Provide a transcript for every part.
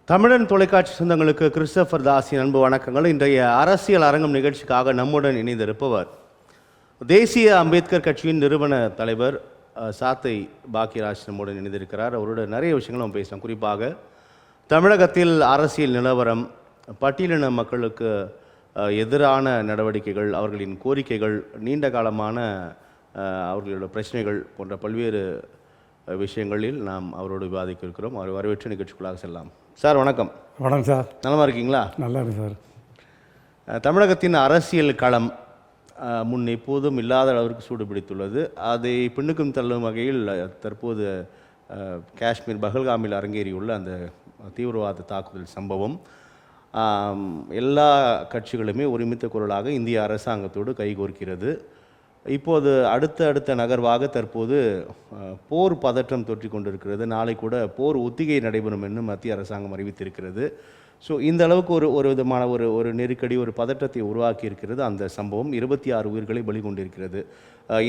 தமிழன் தொலைக்காட்சி சொந்தங்களுக்கு கிறிஸ்டோபர் தாஸின் அன்பு வணக்கங்கள். இன்றைய அரசியல் அரங்கம் நிகழ்ச்சிக்காக நம்முடன் இணைந்திருப்பவர் தேசிய அம்பேத்கர் கட்சியின் நிறுவன தலைவர் சாத்தை பாக்கியராஜ் நம்முடன் இணைந்திருக்கிறார். அவரோட நிறைய விஷயங்கள் நம்ம பேசலாம். குறிப்பாக தமிழகத்தில் அரசியல் நிலவரம், பட்டியலின மக்களுக்கு எதிரான நடவடிக்கைகள், அவர்களின் கோரிக்கைகள், நீண்ட காலமான அவர்களோட பிரச்சனைகள் போன்ற பல்வேறு விஷயங்களில் நாம் அவரோடு விவாதிக்க இருக்கிறோம். அவர் வரவேற்று நிகழ்ச்சிக்குள்ளாக செல்லலாம். சார் வணக்கம். வணக்கம் சார். நலமாக இருக்கீங்களா? நல்லா இருக்கு சார். தமிழகத்தின் அரசியல் களம் முன் எப்போதும் இல்லாத அளவிற்கு சூடுபிடித்துள்ளது. அதை பின்னுக்கும் தள்ளும் வகையில் தற்போது காஷ்மீர் பஹல்காமில் அரங்கேறியுள்ள அந்த தீவிரவாத தாக்குதல் சம்பவம் எல்லா கட்சிகளுமே ஒருமித்த குரலாக இந்திய அரசாங்கத்தோடு கைகோர்க்கிறது. இப்போது அடுத்த நகர்வாக தற்போது போர் பதற்றம் தொற்றிக் கொண்டிருக்கிறது. நாளை கூட போர் ஒத்திகை நடைபெறும் என்று மத்திய அரசாங்கம் அறிவித்திருக்கிறது. ஸோ இந்த அளவுக்கு ஒரு விதமான ஒரு நெருக்கடி, ஒரு பதற்றத்தை உருவாக்கி இருக்கிறது அந்த சம்பவம். 26 உயிர்களை பலி கொண்டிருக்கிறது.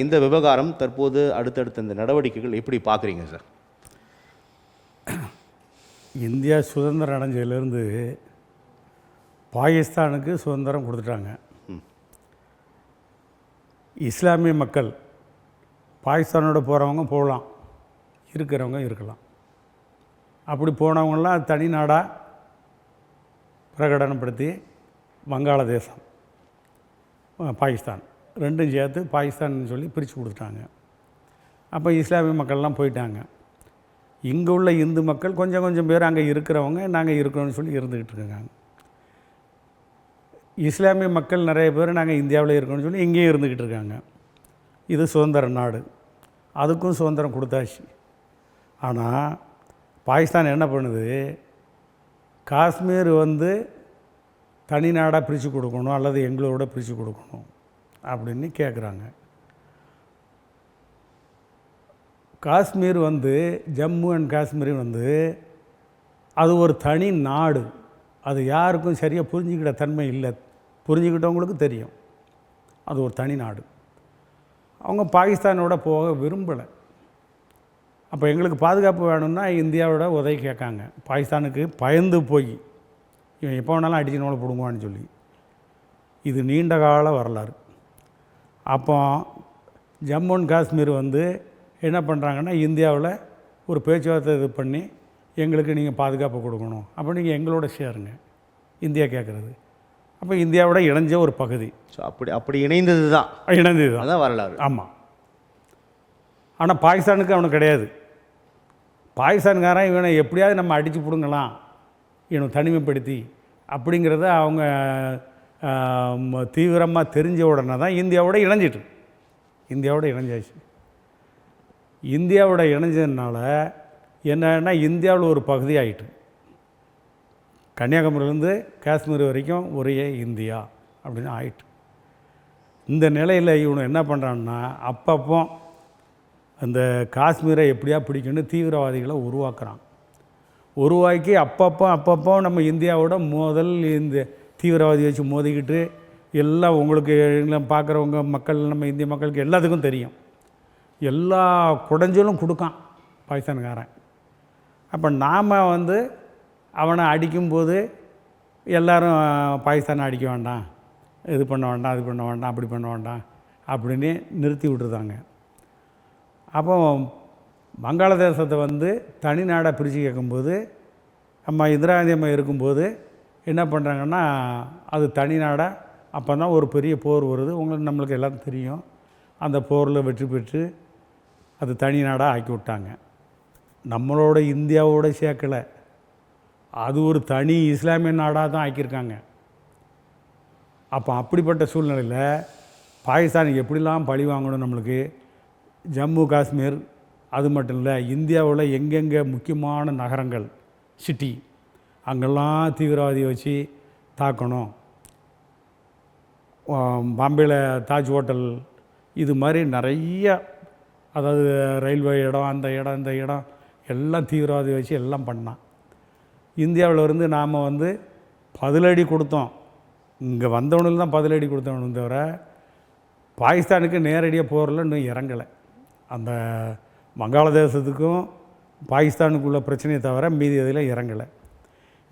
இந்த விவகாரம் தற்போது அடுத்தடுத்த இந்த நடவடிக்கைகள் எப்படி பார்க்குறீங்க சார்? இந்தியா சுதந்திரம் அடைஞ்சதுலேருந்து பாகிஸ்தானுக்கு சுதந்திரம் கொடுத்துட்டாங்க. இஸ்லாமிய மக்கள் பாகிஸ்தானோட போகிறவங்க போகலாம், இருக்கிறவங்க இருக்கலாம். அப்படி போனவங்களாம் தனி நாடாக பிரகடனப்படுத்தி வங்காளதேசம், பாகிஸ்தான் ரெண்டும் சேர்த்து பாகிஸ்தான் சொல்லி பிரித்து கொடுத்துட்டாங்க. அப்போ இஸ்லாமிய மக்கள்லாம் போயிட்டாங்க. இங்கே உள்ள இந்து மக்கள் கொஞ்சம் பேர் அங்கே இருக்கிறவங்க நாங்கள் இருக்கிறோன்னு சொல்லி இருந்துக்கிட்டு இருக்காங்க. இஸ்லாமிய மக்கள் நிறைய பேர் நாங்கள் இந்தியாவில் இருக்கணும்னு சொல்லி இங்கேயும் இருந்துக்கிட்டு இருக்காங்க. இது சுதந்திர நாடு, அதுக்கும் சுதந்திரம் கொடுத்தாச்சு. ஆனால் பாகிஸ்தான் என்ன பண்ணுது, காஷ்மீர் தனி நாடாக பிரித்து கொடுக்கணும் அல்லது எங்களோட பிரித்து கொடுக்கணும் அப்படின்னு கேட்குறாங்க. காஷ்மீர் ஜம்மு அண்ட் காஷ்மீர் அது ஒரு தனி நாடு. அது யாருக்கும் சரியாக புரிஞ்சுக்கிட்ட தன்மை இல்லை. புரிஞ்சுக்கிட்டவங்களுக்கு தெரியும் அது ஒரு தனி நாடு. அவங்க பாகிஸ்தானோட போக விரும்பலை. அப்போ எங்களுக்கு பாதுகாப்பு வேணும்னா இந்தியாவோட உதவி கேட்காங்க. பாகிஸ்தானுக்கு பயந்து போய் இவன் எப்போ வேணாலும் அடிச்சுனோட பிடுங்குவான்னு சொல்லி. இது நீண்ட கால வரலாறு. அப்போ ஜம்மு அண்ட் காஷ்மீர் என்ன பண்ணுறாங்கன்னா, இந்தியாவில் ஒரு பேச்சுவார்த்தை இது பண்ணி எங்களுக்கு நீங்கள் பாதுகாப்பு கொடுக்கணும், அப்போ நீங்கள் எங்களோட சேருங்க இந்தியா கேட்குறது. அப்போ இந்தியாவோட இணைஞ்ச ஒரு பகுதி. ஸோ அப்படி இணைந்தது தான் அதான் வரலாறு. ஆமாம். ஆனால் பாகிஸ்தானுக்கு அவனுக்கு கிடையாது. பாகிஸ்தானுக்காரன் இவனை எப்படியாவது நம்ம அடித்து பிடுங்கலாம், இவனை தனிமைப்படுத்தி அப்படிங்கிறத அவங்க தீவிரமாக தெரிஞ்ச உடனே தான் இந்தியாவோட இணைஞ்சாச்சு. இந்தியாவோட இணைஞ்சதுனால என்னன்னா, இந்தியாவில் ஒரு பகுதி ஆகிட்டு, கன்னியாகுமரியிலேருந்து காஷ்மீர் வரைக்கும் ஒரே இந்தியா அப்படின்னு ஆயிட்டு. இந்த நிலையில் இவனு என்ன பண்ணுறான்னா, அப்பப்போ அந்த காஷ்மீரை எப்படியா பிடிக்கணும்னு தீவிரவாதிகளை உருவாக்கி அப்பப்போ நம்ம இந்தியாவோட இந்த தீவிரவாதி வச்சு மோதிக்கிட்டு எல்லாம் உங்களுக்கு எல்லாம் பார்க்குறவங்க மக்கள், நம்ம இந்திய மக்களுக்கு எல்லாத்துக்கும் தெரியும், எல்லா குடைஞ்சலும் கொடுக்கான் பாகிஸ்தானுக்காரன். அப்போ நாம் அவனை அடிக்கும்போது எல்லோரும் பாகிஸ்தானை அடிக்க வேண்டாம், இது பண்ண வேண்டாம், அது பண்ண வேண்டாம், அப்படி பண்ண வேண்டாம் அப்படின்னு நிறுத்தி விட்டுருந்தாங்க. அப்போ வங்காளதேசத்தை தனி நாடாக பிரித்து கேட்கும்போது, நம்ம இந்திரா காந்தி அம்மா இருக்கும்போது என்ன பண்ணுறாங்கன்னா, அது தனி நாடாக அப்போ தான் ஒரு பெரிய போர் வருது. நம்மளுக்கு எல்லாம் தெரியும். அந்த போரில் வெற்றி பெற்று அது தனி நாடாக ஆக்கி விட்டாங்க. நம்மளோட இந்தியாவோட சேர்க்கலை, அது ஒரு தனி இஸ்லாமிய நாடாக தான் ஆக்கியிருக்காங்க. அப்போ அப்படிப்பட்ட சூழ்நிலையில் பாகிஸ்தானுக்கு எப்படிலாம் பழி வாங்கணும் நம்மளுக்கு, ஜம்மு காஷ்மீர் அது மட்டும் இல்லை, இந்தியாவில் எங்கெங்கே முக்கியமான நகரங்கள், சிட்டி, அங்கெல்லாம் தீவிரவாதியை வச்சு தாக்கணும். பாம்பேயில் தாஜ் ஹோட்டல், இது மாதிரி நிறைய, அதாவது ரயில்வே இடம், அந்த இடம் எல்லாம் தீவிரவாதி வச்சு எல்லாம் பண்ணான். இந்தியாவில் நாம் பதிலடி கொடுத்தோம். இங்கே வந்தவனுக்கு தான் பதிலடி கொடுத்தவனு தவிர பாகிஸ்தானுக்கு நேரடியாக போரில் இன்னும் இறங்கலை. அந்த வங்காளதேசத்துக்கும் பாகிஸ்தானுக்குள்ள பிரச்சனையை தவிர மீதி இதில் இறங்கலை.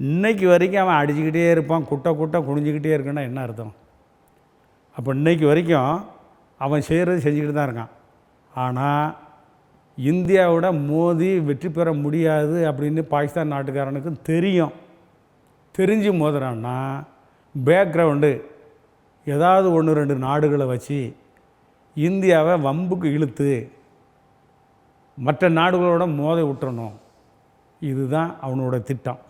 இன்னைக்கு வரைக்கும் அவன் அடிச்சுக்கிட்டே இருப்பான், குட்டை குனிஞ்சிக்கிட்டே இருக்குன்னா என்ன அர்த்தம்? அப்போ இன்னைக்கு வரைக்கும் அவன் செய்கிறது செஞ்சுக்கிட்டு தான் இருக்கான். ஆனால் இந்தியாவோட மோதி வெற்றி பெற முடியாது அப்படின்னு பாகிஸ்தான் நாட்டுக்காரனுக்கு தெரியும். தெரிஞ்சு மோதுறான்னா பேக்ரவுண்டு ஏதாவது 1-2 நாடுகளை வச்சு இந்தியாவை வம்புக்கு இழுத்து மற்ற நாடுகளோட மோத விட்டுறணும். இதுதான் அவனோட திட்டம்.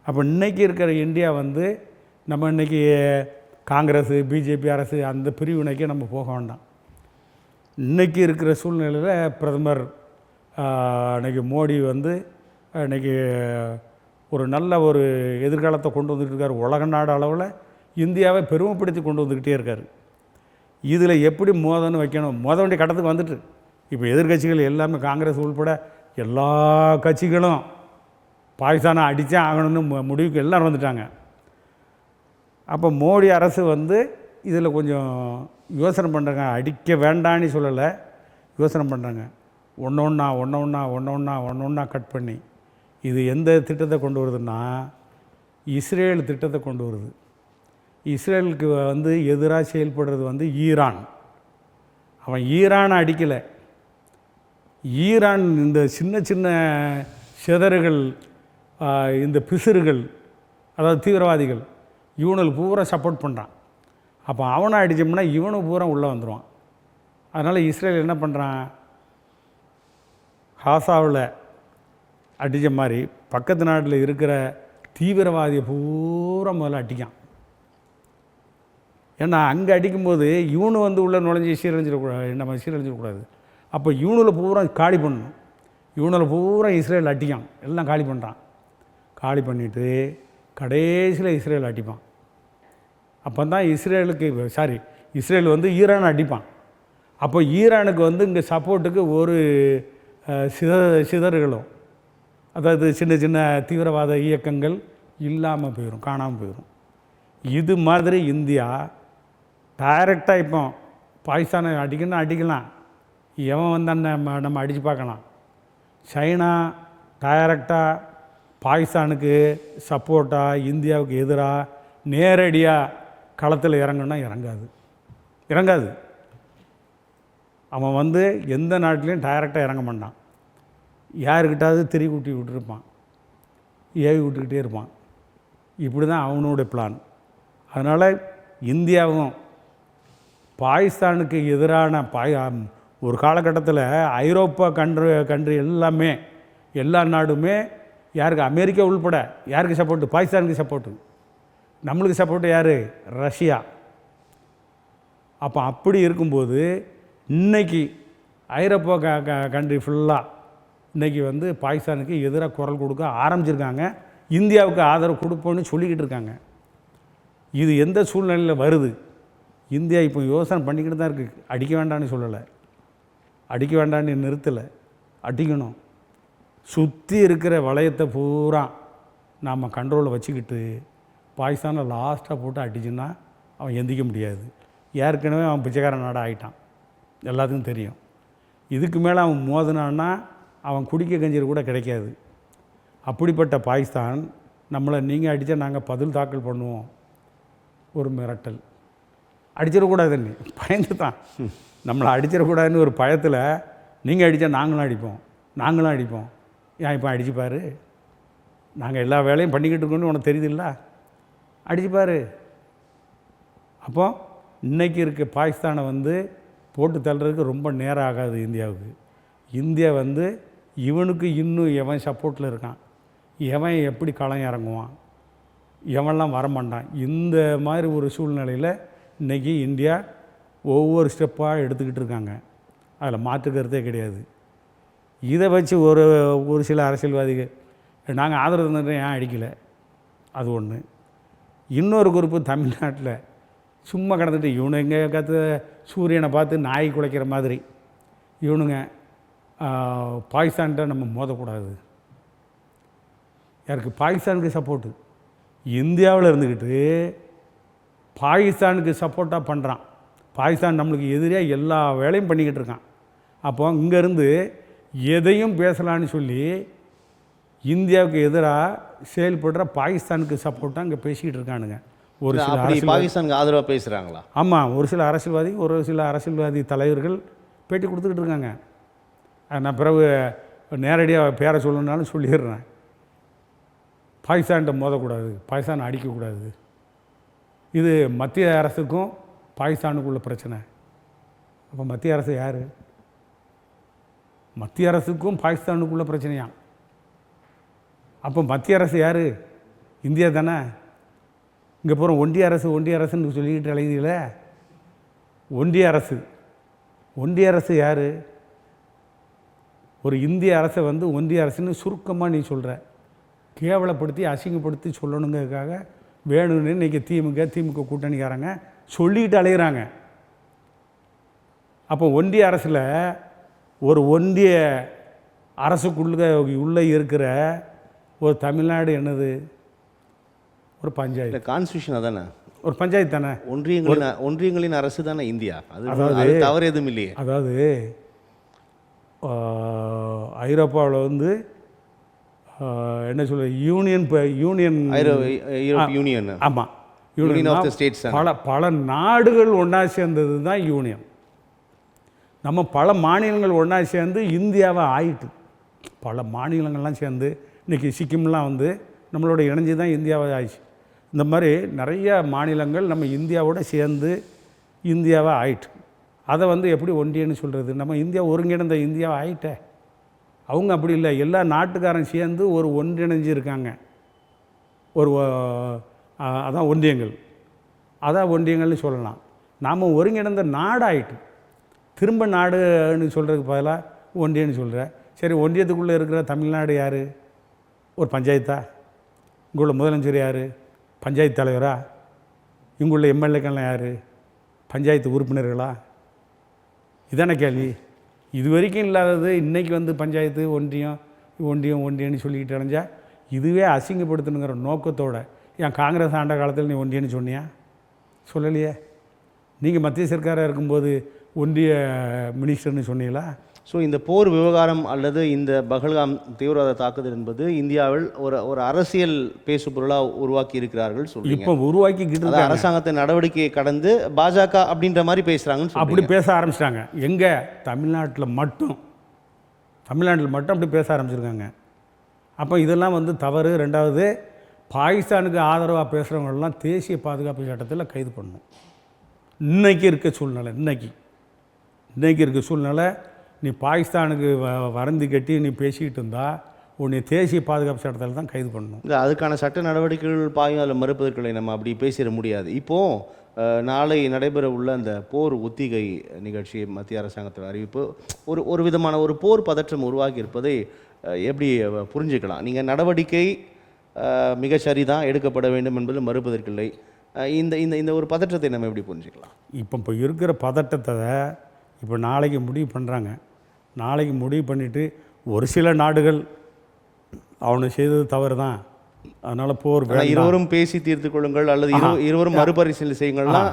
அப்போ இன்றைக்கி இருக்கிற இந்தியா வந்து நம்ம இன்றைக்கி காங்கிரஸ் பிஜேபி அரசு அந்த பிரிவினைக்கே நம்ம போக வேண்டாம். இன்றைக்கி இருக்கிற சூழ்நிலையில் பிரதமர் இன்றைக்கி மோடி வந்து இன்றைக்கி ஒரு நல்ல ஒரு எதிர்காலத்தை கொண்டு வந்துட்டு இருக்கார். உலக நாடு அளவில் இந்தியாவை பெருமைப்படுத்தி கொண்டு வந்துக்கிட்டே இருக்கார். இதில் எப்படி மோதன்னு வைக்கணும், மோத வேண்டிய கட்டத்துக்கு வந்துட்டு இப்போ எதிர்கட்சிகள் எல்லாமே காங்கிரஸ் உள்பட எல்லா கட்சிகளும் பாகிஸ்தானை அடித்தே ஆகணும்னு முடிவுக்கு எல்லோரும் வந்துட்டாங்க. அப்போ மோடி அரசு வந்து இதில் கொஞ்சம் யோசனை பண்ணுறாங்க. அடிக்க வேண்டான்னு சொல்லலை, யோசனை பண்ணுறாங்க. ஒன்று கட் பண்ணி இது எந்த திட்டத்தை கொண்டு வருதுன்னா இஸ்ரேல் திட்டத்தை கொண்டு வருது. இஸ்ரேலுக்கு வந்து எதிராக செயல்படுறது வந்து ஈரான். அவன் ஈரானை அடிக்கலை, ஈரான் இந்த சின்ன சின்ன சிதறுகள், இந்த பிசுறுகள், அதாவது தீவிரவாதிகள் இவனுக்கு பூரா சப்போர்ட் பண்ணுறான். அப்போ அவனை அடித்தோம்னா இவனுக்கு பூரா உள்ளே வந்துடுவான். அதனால் இஸ்ரேல் என்ன பண்ணுறான், காசாவில் அடித்த மாதிரி பக்கத்து நாட்டில் இருக்கிற தீவிரவாதியை பூரா முதல்ல அடிக்கான். ஏன்னா அங்கே அடிக்கும்போது இவனு வந்து உள்ளே நுழைஞ்சி சீரழிஞ்சிடக்கூடாது, நம்ம சீரழிஞ்சிடக்கூடாது. அப்போ இவனில் பூரா காலி பண்ணணும். இவனில் பூரா இஸ்ரேல் அடிக்கான், எல்லாம் காலி பண்ணுறான். காலி பண்ணிவிட்டு கடைசியில் இஸ்ரேல் அடிப்பான். அப்போ தான் இஸ்ரேல் வந்து ஈரானை அடிப்பான். அப்போ ஈரானுக்கு வந்து இங்கே சப்போர்ட்டுக்கு ஒரு சிதறுகளும், அதாவது சின்ன சின்ன தீவிரவாத இயக்கங்கள் இல்லாமல் போயிடும், காணாமல் போயிடும். இது மாதிரி இந்தியா டைரெக்டாக இப்போ பாகிஸ்தானை அடிக்கலாம், எவன் வந்தால் நம்ம அடித்து பார்க்கலாம். சைனா டைரெக்டாக பாகிஸ்தானுக்கு சப்போர்ட்டாக இந்தியாவுக்கு எதிராக நேரடியாக களத்தில் இறங்கணுன்னா இறங்காது. அவன் வந்து எந்த நாட்டிலையும் டைரெக்டாக இறங்க மாட்டான். யாருக்கிட்டாவது திரி கூட்டி விட்டுருப்பான், ஏவி விட்டுக்கிட்டே இருப்பான். இப்படி தான் அவனுடைய பிளான். அதனால் இந்தியாவும் பாகிஸ்தானுக்கு எதிரான ஒரு காலகட்டத்தில் ஐரோப்பா கண்ட்ரி எல்லாமே, எல்லா நாடுமே யாருக்கு, அமெரிக்கா உள்பட யாருக்கு சப்போர்ட்டு, பாகிஸ்தானுக்கு சப்போர்ட்டு. நம்மளுக்கு சப்போர்ட்டு யார், ரஷ்யா. அப்போ அப்படி இருக்கும்போது இன்றைக்கி ஐரோப்பா கண்ட்ரி ஃபுல்லாக இன்றைக்கி வந்து பாகிஸ்தானுக்கு எதிராக குரல் கொடுக்க ஆரம்பிச்சிருக்காங்க. இந்தியாவுக்கு ஆதரவு கொடுப்போன்னு சொல்லிக்கிட்டு இருக்காங்க. இது எந்த சூழ்நிலையில் வருது, இந்தியா இப்போ யோசனை பண்ணிக்கிட்டு தான் இருக்குது. அடிக்க வேண்டான்னு சொல்லலை, அடிக்க வேண்டான்னு நிறுத்தலை, அடிக்கணும். சுற்றி இருக்கிற வளையத்தை பூரா நாம் கண்ட்ரோலில் வச்சுக்கிட்டு பாகிஸ்தானை லாஸ்ட்டாக போட்டு அடிச்சுன்னா அவன் எந்திக்க முடியாது. ஏற்கனவே அவன் பிச்சைக்கார நாடாக ஆகிட்டான், எல்லாத்துக்கும் தெரியும். இதுக்கு மேலே அவன் மோதினான்னா அவன் குடிக்க கஞ்சிரு கூட கிடைக்காது. அப்படிப்பட்ட பாகிஸ்தான் நம்மளை நீங்கள் அடித்தா நாங்கள் பதில் தாக்கல் பண்ணுவோம், ஒரு மிரட்டல். அடிச்சிடக்கூடாதுன்னு பயந்து தான், நம்மளை அடிச்சிடக்கூடாதுன்னு ஒரு பயத்தில் நீங்கள் அடித்தா நாங்களும் அடிப்போம். ஏன் இப்போ அடிச்சுப்பார், நாங்கள் எல்லா வேலையும் பண்ணிக்கிட்டு இருக்கோன்னு உனக்கு தெரியுதுல்ல, அடிச்சுப்பார். அப்போ இன்றைக்கி இருக்க பாகிஸ்தானை வந்து போட்டு தள்ளுறதுக்கு ரொம்ப நேரம் ஆகாது இந்தியாவுக்கு. இந்தியா வந்து இவனுக்கு இன்னும் எவன் சப்போர்ட்டில் இருக்கான், எவன் எப்படி களம் இறங்குவான், எவன்லாம் வரமாட்டான், இந்த மாதிரி ஒரு சூழ்நிலையில் இன்றைக்கி இந்தியா ஒவ்வொரு ஸ்டெப்பாக எடுத்துக்கிட்டு இருக்காங்க. அதில் மாற்றுக்கிறதே கிடையாது. இதை வச்சு ஒரு சில அரசியல்வாதிகள் நாங்கள் ஆதரவு தந்துட்டு ஏன் அடிக்கலை, அது ஒன்று. இன்னொரு குரூப்பு தமிழ்நாட்டில் சும்மா கிடந்துட்டு இவனுங்க சூரியனை பார்த்து நாய் குலைக்கிற மாதிரி இவனுங்க பாகிஸ்தான்கிட்ட நம்ம மோதக்கூடாது. யாருக்கு, பாகிஸ்தானுக்கு சப்போர்ட்டு. இந்தியாவில் இருந்துக்கிட்டு பாகிஸ்தானுக்கு சப்போர்ட்டாக பண்ணுறான். பாகிஸ்தான் நம்மளுக்கு எதிராக எல்லா வேலையும் பண்ணிக்கிட்டு இருக்கான். அப்போ இங்கேருந்து எதையும் பேசலான்னு சொல்லி இந்தியாவுக்கு எதிராக செயல்படுற பாகிஸ்தானுக்கு சப்போர்ட்டாக இங்கே பேசிக்கிட்டு இருக்கானுங்க ஒரு சில அப்படி பாகிஸ்தானுக்கு ஆதரவாக பேசுகிறாங்களா? ஆமாம், ஒரு சில அரசியல்வாதி தலைவர்கள் பேட்டி கொடுத்துக்கிட்டு இருக்காங்க. நான் பிறகு நேரடியாக பேரை சொல்லணுன்னாலும் சொல்லிடுறேன். பாகிஸ்தான்கிட்ட மோதக்கூடாது, பாகிஸ்தான் அடிக்கக்கூடாது. இது மத்திய அரசுக்கும் பாகிஸ்தானுக்குள்ள பிரச்சனை. அப்போ மத்திய அரசு யார்? மத்திய அரசுக்கும் பாகிஸ்தானுக்குள்ள பிரச்சனையாம். அப்போ மத்திய அரசு யார்? இந்தியா தானே. இங்கே போகிற ஒன்றிய அரசுன்னு சொல்லிக்கிட்டு அழைக்கிறீங்களே, ஒன்றிய அரசு யார்? ஒரு இந்திய அரசை வந்து ஒன்றிய அரசுன்னு சுருக்கமாக நீ சொல்கிற, கேவலப்படுத்தி அசிங்கப்படுத்தி சொல்லணுங்கிறதுக்காக வேணும்னு இன்றைக்கி திமுக கூட்டணிக்காரங்க சொல்லிக்கிட்டு அலைகிறாங்க. அப்போ ஒன்றிய அரசில் ஒரு ஒன்றிய உள்ளே இருக்கிற ஒரு தமிழ்நாடு என்னது? ஒரு பஞ்சாயத்து. கான்ஸ்டியூஷன் அதானே, ஒரு பஞ்சாயத்து தானே. ஒன்றியங்களின் அரசு தானே இந்தியா. அது தவறு எதுவும் இல்லையே. அதாவது ஐரோப்பாவில் வந்து என்ன சொல்ற யூனியன் ஆமாம், யூனியன் ஆஃப் தி ஸ்டேட்ஸ். பல நாடுகள் ஒன்றா சேர்ந்தது தான் யூனியன். நம்ம பல மாநிலங்கள் ஒன்றா சேர்ந்து இந்தியாவை ஆயிட்டு, பல மாநிலங்கள்லாம் சேர்ந்து இன்றைக்கி சிக்கிம்லாம் வந்து நம்மளோட இணைஞ்சு தான் இந்தியாவை ஆயிடுச்சு. இந்த மாதிரி நிறைய மாநிலங்கள் நம்ம இந்தியாவோட சேர்ந்து இந்தியாவை ஆயிட்டு. அதை வந்து எப்படி ஒன்றியன்னு சொல்கிறது? நம்ம இந்தியா ஒருங்கிணைந்த இந்தியாவை ஆயிட்டே. அவங்க அப்படி இல்லை, எல்லா நாட்டுக்காரன் சேர்ந்து ஒரு ஒன்றிணைஞ்சு இருக்காங்க. அதான் ஒன்றியங்கள்னு சொல்லலாம். நாம் ஒருங்கிணைந்த நாடாயிட்டு. திரும்ப நாடுன்னு சொல்கிறதுக்கு பதிலாக ஒன்றியன்னு சொல்கிற. சரி, ஒன்றியத்துக்குள்ளே இருக்கிற தமிழ்நாடு யார்? ஒரு பஞ்சாயத்தா? இங்குள்ள முதலமைச்சர் யார்? பஞ்சாயத்து தலைவரா? இங்குள்ள எம்எல்ஏக்கள்லாம் யார்? பஞ்சாயத்து உறுப்பினர்களா? இதான கேள்வி. இது வரைக்கும் இல்லாதது இன்றைக்கி வந்து பஞ்சாயத்து ஒன்றியம்னு சொல்லிக்கிட்டு அடைஞ்சா இதுவே அசிங்கப்படுத்தணுங்கிற நோக்கத்தோட. ஏன் காங்கிரஸ் ஆண்ட காலத்தில் நீ ஒன்றியன்னு சொன்னியா? சொல்லலையே. நீங்கள் மத்திய சர்க்காராக இருக்கும்போது ஒன்றிய மினிஸ்டர்னு சொன்னீங்களா? ஸோ இந்த போர் விவகாரம் அல்லது இந்த பகல்காம் தீவிரவாத தாக்குதல் என்பது இந்தியாவில் ஒரு அரசியல் பேசு பொருளாக உருவாக்கி இருக்கிறார்கள் சொல்லுங்க. இப்போ உருவாக்கிக்கிட்டு அரசாங்கத்தின் நடவடிக்கையை கடந்து பாஜக அப்படின்ற மாதிரி பேசுகிறாங்கன்னு அப்படி பேச ஆரம்பிச்சிட்டாங்க. எங்கே? தமிழ்நாட்டில் மட்டும் அப்படி பேச ஆரம்பிச்சிருக்காங்க. அப்போ இதெல்லாம் வந்து தவறு. ரெண்டாவது, பாகிஸ்தானுக்கு ஆதரவாக பேசுகிறவங்களெல்லாம் தேசிய பாதுகாப்பு சட்டத்தில் கைது பண்ணணும். இன்றைக்கி இருக்க சூழ்நிலை நீ பாகிஸ்தானுக்கு வறந்து கட்டி நீ பேசிக்கிட்டு இருந்தால் உன்னை தேசிய பாதுகாப்பு சட்டத்தில் தான் கைது பண்ணணும். இல்லை, அதுக்கான சட்ட நடவடிக்கைகள் பாயும் அதில் மறுப்பதற்களை நம்ம அப்படி பேசிட முடியாது. இப்போது நாளை நடைபெற உள்ள அந்த போர் ஒத்திகை நிகழ்ச்சி மத்திய அரசாங்கத்தில் அறிவிப்பு ஒரு விதமான ஒரு போர் பதற்றம் உருவாகி இருப்பதை எப்படி புரிஞ்சுக்கலாம்? நீங்கள் நடவடிக்கை மிக சரிதான், எடுக்கப்பட வேண்டும் என்பதில் மறுப்பதற்கில்லை. இந்த இந்த இந்த ஒரு பதற்றத்தை நம்ம எப்படி புரிஞ்சுக்கலாம்? இப்போ இருக்கிற பதட்டத்தை இப்போ நாளைக்கு முடிவு பண்ணுறாங்க. நாளைக்கு முடிவு பண்ணிவிட்டு ஒரு சில நாடுகள் அவனை செய்தது தவறு தான், அதனால் போர் இருவரும் பேசி தீர்த்து கொள்ளுங்கள் அல்லது இருவரும் மறுபரிசீலனை செய்யுங்கள்லாம்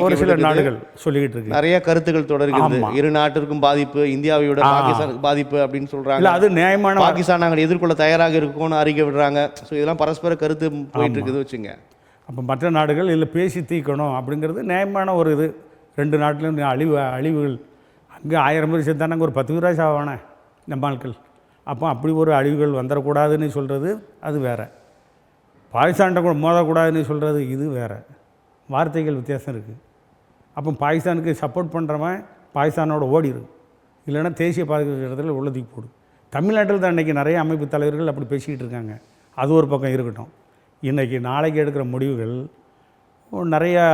ஒரு சில நாடுகள் சொல்லிக்கிட்டு இருக்கு. நிறைய கருத்துக்கள் தொடர்கிறது. இரு நாட்டிற்கும் பாதிப்பு, இந்தியாவையோட பாகிஸ்தானுக்கு பாதிப்பு அப்படின்னு சொல்கிறாங்க. அது நியாயமான. பாகிஸ்தான் நாங்கள் எதிர்கொள்ள தயாராக இருக்கோம்னு அறிக்கை விடுறாங்க. ஸோ இதெல்லாம் பரஸ்பர கருத்து போயிட்டு இருக்குது வச்சுங்க. அப்போ மற்ற நாடுகள் இதில் பேசி தீர்க்கணும் அப்படிங்கிறது நியாயமான ஒரு இது. ரெண்டு நாட்டிலும் அழிவுகள் அங்கே 1000 பேர் சேர்த்தானே அங்கே ஒரு 10 பேராக சாவானே நம்ம ஆட்கள். அப்போ அப்படி ஒரு அழிவுகள் வந்துடக்கூடாதுன்னு சொல்கிறது அது வேறு. பாகிஸ்தான்கிட்ட கூட மோதக்கூடாதுன்னு சொல்கிறது இது வேறு. வார்த்தைகள் வித்தியாசம் இருக்குது. அப்போ பாகிஸ்தானுக்கு சப்போர்ட் பண்ணுறவன் பாகிஸ்தானோட ஓடிடும், இல்லைன்னா தேசிய பாதுகாப்பு இடத்துல உள்ளதுக்கு போடு. தமிழ்நாட்டில் தான் இன்றைக்கி நிறைய அமைப்பு தலைவர்கள் அப்படி பேசிக்கிட்டு இருக்காங்க. அது ஒரு பக்கம் இருக்கட்டும். இன்றைக்கி நாளைக்கு எடுக்கிற முடிவுகள் நிறையா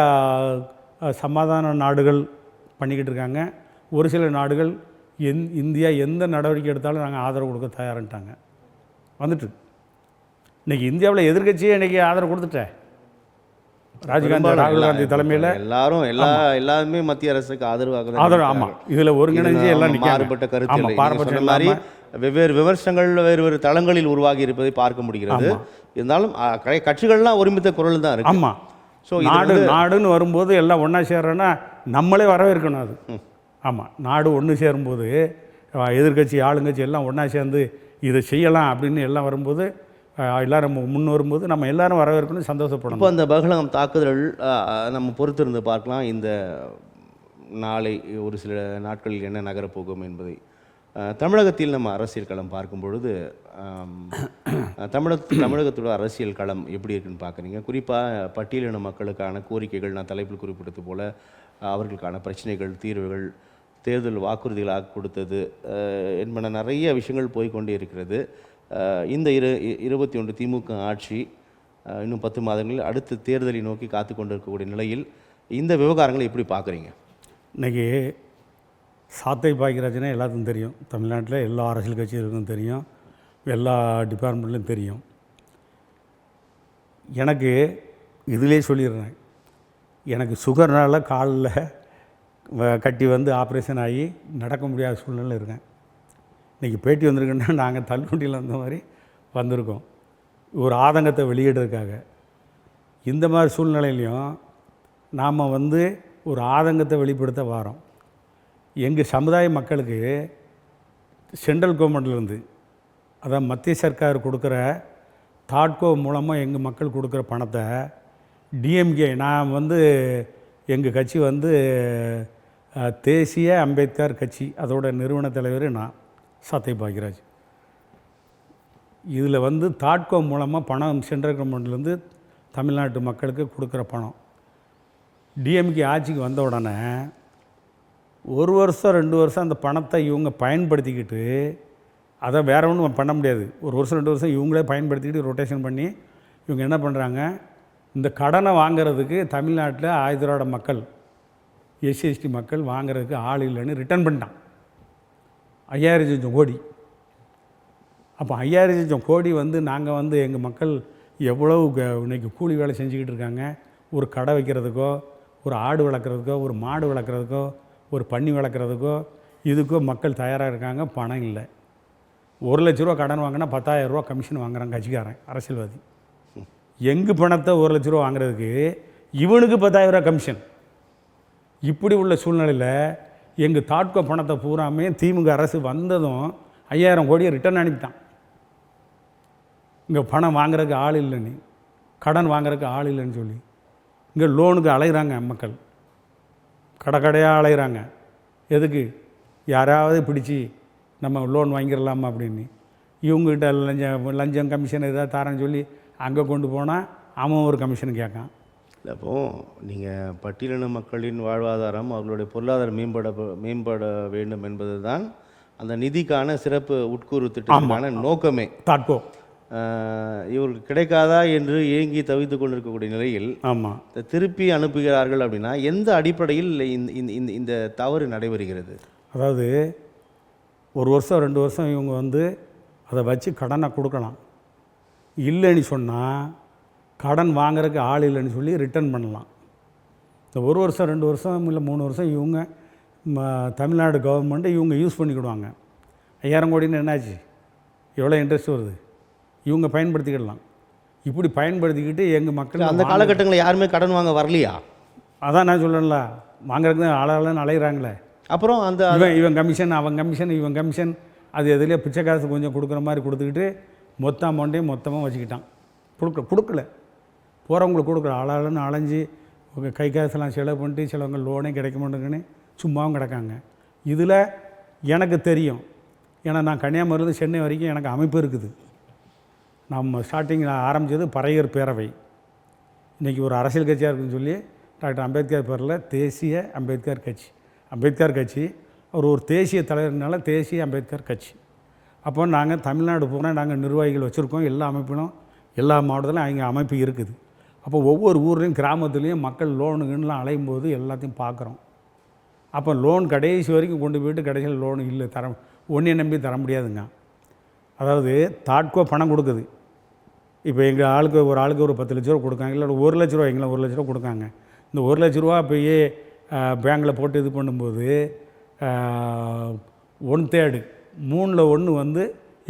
சமாதான நாடுகள் பண்ணிக்கிட்டு இருக்காங்க. ஒரு சில நாடுகள் இந்தியா எந்த நடவடிக்கை எடுத்தாலும் நாங்கள் ஆதரவு கொடுக்க தயாரிட்டாங்க வந்துட்டு. இன்றைக்கி இந்தியாவில் எதிர்க்கட்சியே இன்றைக்கி ஆதரவு கொடுத்துட்டேன். ராகுல் காந்தி தலைமையில் எல்லாருமே மத்திய அரசுக்கு ஆதரவு. ஆமாம், இதில் ஒருங்கிணைஞ்சு எல்லாம் மாறுபட்ட கருத்து மாதிரி வெவ்வேறு விமர்சனங்கள் வேறு தளங்களில் உருவாகி இருப்பதை பார்க்க முடிகிறது. இருந்தாலும் கட்சிகள்லாம் ஒருமித்த குரல் தான் இருக்கு. ஆமாம். ஸோ நாடுன்னு வரும்போது எல்லாம் ஒன்றா சேர்றோன்னா நம்மளே வரவேற்கணும் அது. ஆமாம், நாடு ஒன்று சேரும்போது எதிர்க்கட்சி ஆளுங்கட்சி எல்லாம் ஒன்றா சேர்ந்து இதை செய்யலாம் அப்படின்னு எல்லாம் வரும்போது எல்லோரும் முன் வரும்போது நம்ம எல்லாரும் வரவேற்கணும், சந்தோஷப்படணும். இப்போ அந்த பகலகம் தாக்குதல் நம்ம பொறுத்திருந்து பார்க்கலாம். இந்த நாளை ஒரு சில நாட்களில் என்ன நகரப்போகும் என்பதை. தமிழகத்தில் நம்ம அரசியல் களம் பார்க்கும் பொழுது தமிழகத்தோட அரசியல் களம் எப்படி இருக்குன்னு பார்க்குறீங்க? குறிப்பாக பட்டியலின மக்களுக்கான கோரிக்கைகள், நான் தலைப்பில் குறிப்பிட்டது போல் அவர்களுக்கான பிரச்சனைகள், தீர்வுகள், தேர்தல் வாக்குறுதிகளாக கொடுத்தது என்பன நிறைய விஷயங்கள் போய்கொண்டே இருக்கிறது. இந்த 21 திமுக ஆட்சி இன்னும் 10 மாதங்களில் அடுத்த தேர்தலை நோக்கி காத்து கொண்டு இருக்கக்கூடிய நிலையில் இந்த விவகாரங்களை எப்படி பார்க்குறீங்க? இன்றைக்கி சாத்தை பாக்கியராஜனே எல்லாத்துக்கும் தெரியும். தமிழ்நாட்டில் எல்லா அரசியல் கட்சிகளுக்கும் தெரியும், எல்லா டிபார்ட்மெண்ட்லையும் தெரியும். எனக்கு இதிலே சொல்லிடுறேன், எனக்கு சுகர்னால் காலில் கட்டி வந்து ஆப்ரேஷன் ஆகி நடக்க முடியாத சூழ்நிலை இருக்கேன். இன்றைக்கி பேட்டி வந்திருக்குன்னா நாங்கள் தள்ளுவண்டியில் வந்த மாதிரி வந்திருக்கோம், ஒரு ஆதங்கத்தை வெளியிடுறதுக்காக. இந்த மாதிரி சூழ்நிலையிலையும் நாம் வந்து ஒரு ஆதங்கத்தை வெளிப்படுத்த வாரோம். எங்கள் சமுதாய மக்களுக்கு சென்ட்ரல் கவர்மெண்ட்லேருந்து, அதான் மத்திய சர்க்கார் கொடுக்குற தாட்கோ மூலமாக எங்கள் மக்கள் கொடுக்குற பணத்தை டிஎம்கே, நான் வந்து எங்கள் கட்சி வந்து தேசிய அம்பேத்கர் கட்சி, அதோட நிறுவன தலைவர் நான் சாத்தை பாக்கியராஜ். இதில் வந்து தாட்கோ மூலமாக பணம் சென்ட்ரல் கவர்மெண்ட்லேருந்து தமிழ்நாட்டு மக்களுக்கு கொடுக்குற பணம் டிஎம்கே ஆட்சிக்கு வந்த உடனே 1 வருஷம் 2 வருஷம் அந்த பணத்தை இவங்க பயன்படுத்திக்கிட்டு, அதை வேற ஒன்றும் பண்ண முடியாது. 1 வருஷம் 2 வருஷம் இவங்களே பயன்படுத்திக்கிட்டு ரொட்டேஷன் பண்ணி இவங்க என்ன பண்ணுறாங்க, இந்த கடனை வாங்கிறதுக்கு தமிழ்நாட்டில் 1000 மக்கள், எஸ்சி எஸ்டி மக்கள் வாங்கிறதுக்கு ஆள் இல்லைன்னு ரிட்டர்ன் பண்ணிட்டான். 5000 கோடி. அப்போ 5000 கோடி வந்து நாங்கள் வந்து எங்கள் மக்கள் எவ்வளவு இன்றைக்கி கூலி வேலை செஞ்சுக்கிட்டு இருக்காங்க. ஒரு கடை வைக்கிறதுக்கோ, ஒரு ஆடு வளர்க்குறதுக்கோ, ஒரு மாடு வளர்க்குறதுக்கோ, ஒரு பன்னி வளர்க்குறதுக்கோ இதுக்கோ மக்கள் தயாராக இருக்காங்க. பணம் இல்லை. 1 லட்ச ரூபா கடன் வாங்கினா 10,000 ரூபா கமிஷன் வாங்குறாங்க கட்சிக்காரன், அரசியல்வாதி. எங்கள் பணத்தை 1 லட்ச ரூபா வாங்குறதுக்கு இவனுக்கு 10,000 ரூபா கமிஷன். இப்படி உள்ள சூழ்நிலையில் எங்கள் தாட்கோ பணத்தை பூராமே திமுக அரசு வந்ததும் 5000 கோடியை ரிட்டர்ன் அனுப்பிட்டான். இங்கே பணம் வாங்குறதுக்கு ஆள் இல்லைன்னு, கடன் வாங்குறதுக்கு ஆள் இல்லைன்னு சொல்லி இங்கே லோனுக்கு அலைகிறாங்க மக்கள், கடையாக அலைகிறாங்க. எதுக்கு? யாராவது பிடிச்சி நம்ம லோன் வாங்கிடலாமா அப்படின்னு. இவங்ககிட்ட லஞ்சம் கமிஷன் ஏதாவது தரேன்னு சொல்லி அங்கே கொண்டு போனால் அவன் ஒரு கமிஷன் கேட்கான். அப்போ நீங்கள் பட்டியலின மக்களின் வாழ்வாதாரம், அவர்களுடைய பொருளாதாரம் மேம்பட வேண்டும் என்பது தான் அந்த நிதிக்கான சிறப்பு உட்கூறு திட்டமான நோக்கமே. தாட்கோ இவருக்கு கிடைக்காதா என்று ஏங்கி தவித்து கொண்டிருக்கக்கூடிய நிலையில் ஆமாம் திருப்பி அனுப்புகிறார்கள் அப்படின்னா எந்த அடிப்படையில் இந்த தவறு நடைபெறுகிறது? அதாவது 1 வருஷம் 2 வருஷம் இவங்க வந்து அதை வச்சு கடனை கொடுக்கலாம். இல்லைன்னு சொன்னால் கடன் வாங்குறதுக்கு ஆள் இல்லைன்னு சொல்லி ரிட்டர்ன் பண்ணலாம். இந்த 1 வருஷம் 2 வருஷம் இல்லை 3 வருஷம் இவங்க தமிழ்நாடு கவர்மெண்ட்டை இவங்க யூஸ் பண்ணிக்கிடுவாங்க. 5000 கோடின்னு என்னாச்சு, எவ்வளோ இன்ட்ரெஸ்ட் வருது, இவங்க பயன்படுத்திக்கிடலாம். இப்படி பயன்படுத்திக்கிட்டு எங்கள் மக்கள் அந்த காலகட்டங்களில் யாருமே கடன் வாங்க வரலையா? அதான் நான் சொல்லல, வாங்குறதுக்கு தான் ஆளாளன்னு அலைகிறாங்களே. அப்புறம் அந்த இவன் கமிஷன், அவன் கமிஷன், இவன் கமிஷன், அது எதுலேயே பிச்சை காசு கொஞ்சம் கொடுக்குற மாதிரி கொடுத்துக்கிட்டு மொத்த அமௌண்ட்டையும் மொத்தமாக வச்சுக்கிட்டான். கொடுக்கல, போகிறவங்களுக்கு கொடுக்குற ஆளாளன்னு அலைஞ்சி கை காசெல்லாம் செலவு பண்ணிட்டு சிலவங்க லோனே கிடைக்க மாட்டேங்குன்னு சும்மாவும் கிடக்காங்க. இதில் எனக்கு தெரியும், ஏன்னா நான் கன்னியாகுமரியிலேருந்து சென்னை வரைக்கும் எனக்கு அமைப்பு இருக்குது. நம்ம ஸ்டார்டிங்கில் ஆரம்பித்தது பறையர் பேரவை, இன்றைக்கி ஒரு அரசியல் கட்சியாக இருக்குதுன்னு சொல்லி டாக்டர் அம்பேத்கர் பேரில் தேசிய அம்பேத்கர் கட்சி. அம்பேத்கர் கட்சி அவர் ஒரு தேசிய தலைவர்னால தேசிய அம்பேத்கர் கட்சி. அப்போ நாங்கள் தமிழ்நாடு பூரா நாங்கள் நிர்வாகிகள் வச்சுருக்கோம். எல்லா அமைப்பிலும் எல்லா மாவட்டத்திலும் அவங்க அமைப்பு இருக்குது. அப்போ ஒவ்வொரு ஊர்லேயும் கிராமத்துலேயும் மக்கள் லோனுக்குன்னெலாம் அலையும் போது எல்லாத்தையும் பார்க்குறோம். அப்போ லோன் கடைசி வரைக்கும் கொண்டு போய்ட்டு கடைசியில் லோனு இல்லை ஒன்றையை நம்பி தர முடியாதுங்க. அதாவது தாட்கோ பணம் கொடுக்குது. இப்போ எங்கள் ஆளுக்கு ஒரு ஆளுக்கு ஒரு 10 லட்ச ரூபா கொடுக்காங்க, இல்லை 1 லட்ச ரூபா, எங்களை 1 லட்ச ரூபா கொடுக்காங்க. இந்த 1 லட்ச ரூபா போய் பேங்கில் போட்டு இது பண்ணும்போது 1/3 3ல் 1 வந்து